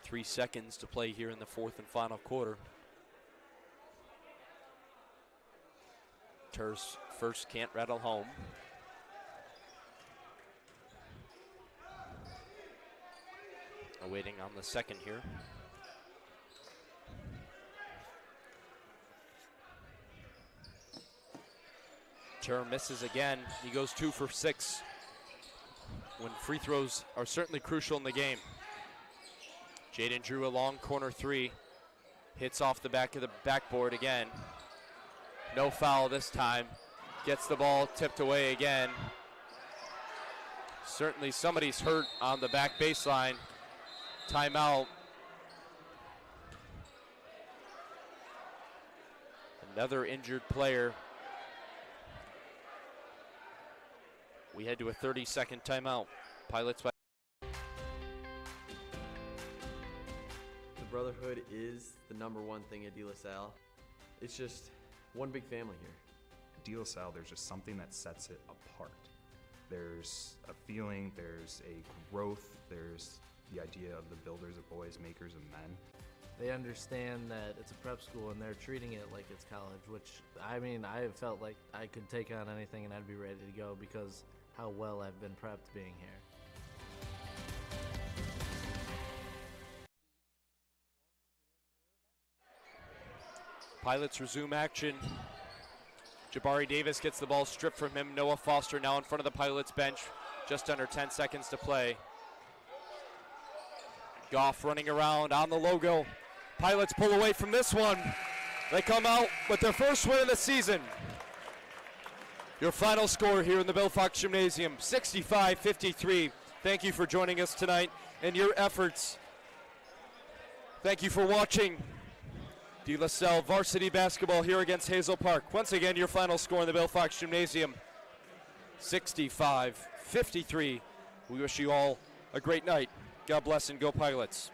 .3 seconds to play here in the fourth and final quarter. Tur's first can't rattle home. Awaiting on the second here. Tur misses again. He goes 2 for 6. When free throws are certainly crucial in the game. Jaden Drew a long corner 3. Hits off the back of the backboard again. No foul this time. Gets the ball tipped away again. Certainly somebody's hurt on the back baseline. Timeout. Another injured player. We head to a 30-second timeout. Pilots by The brotherhood is the number one thing at De La Salle. It's just one big family here. De La Salle, there's just something that sets it apart. There's a feeling, there's a growth, there's the idea of the builders of boys, makers of men. They understand that it's a prep school and they're treating it like it's college, which, I mean, I have felt like I could take on anything and I'd be ready to go because how well I've been prepped being here. Pilots resume action. Jabari Davis gets the ball stripped from him. Noah Foster now in front of the Pilots bench. Just under 10 seconds to play. Goff running around on the logo. Pilots pull away from this one. They come out with their first win of the season. Your final score here in the Bill Fox Gymnasium, 65-53. Thank you for joining us tonight and your efforts. Thank you for watching De La Salle varsity basketball here against Hazel Park. Once again, your final score in the Bill Fox Gymnasium, 65-53. We wish you all a great night. God bless and go Pilots.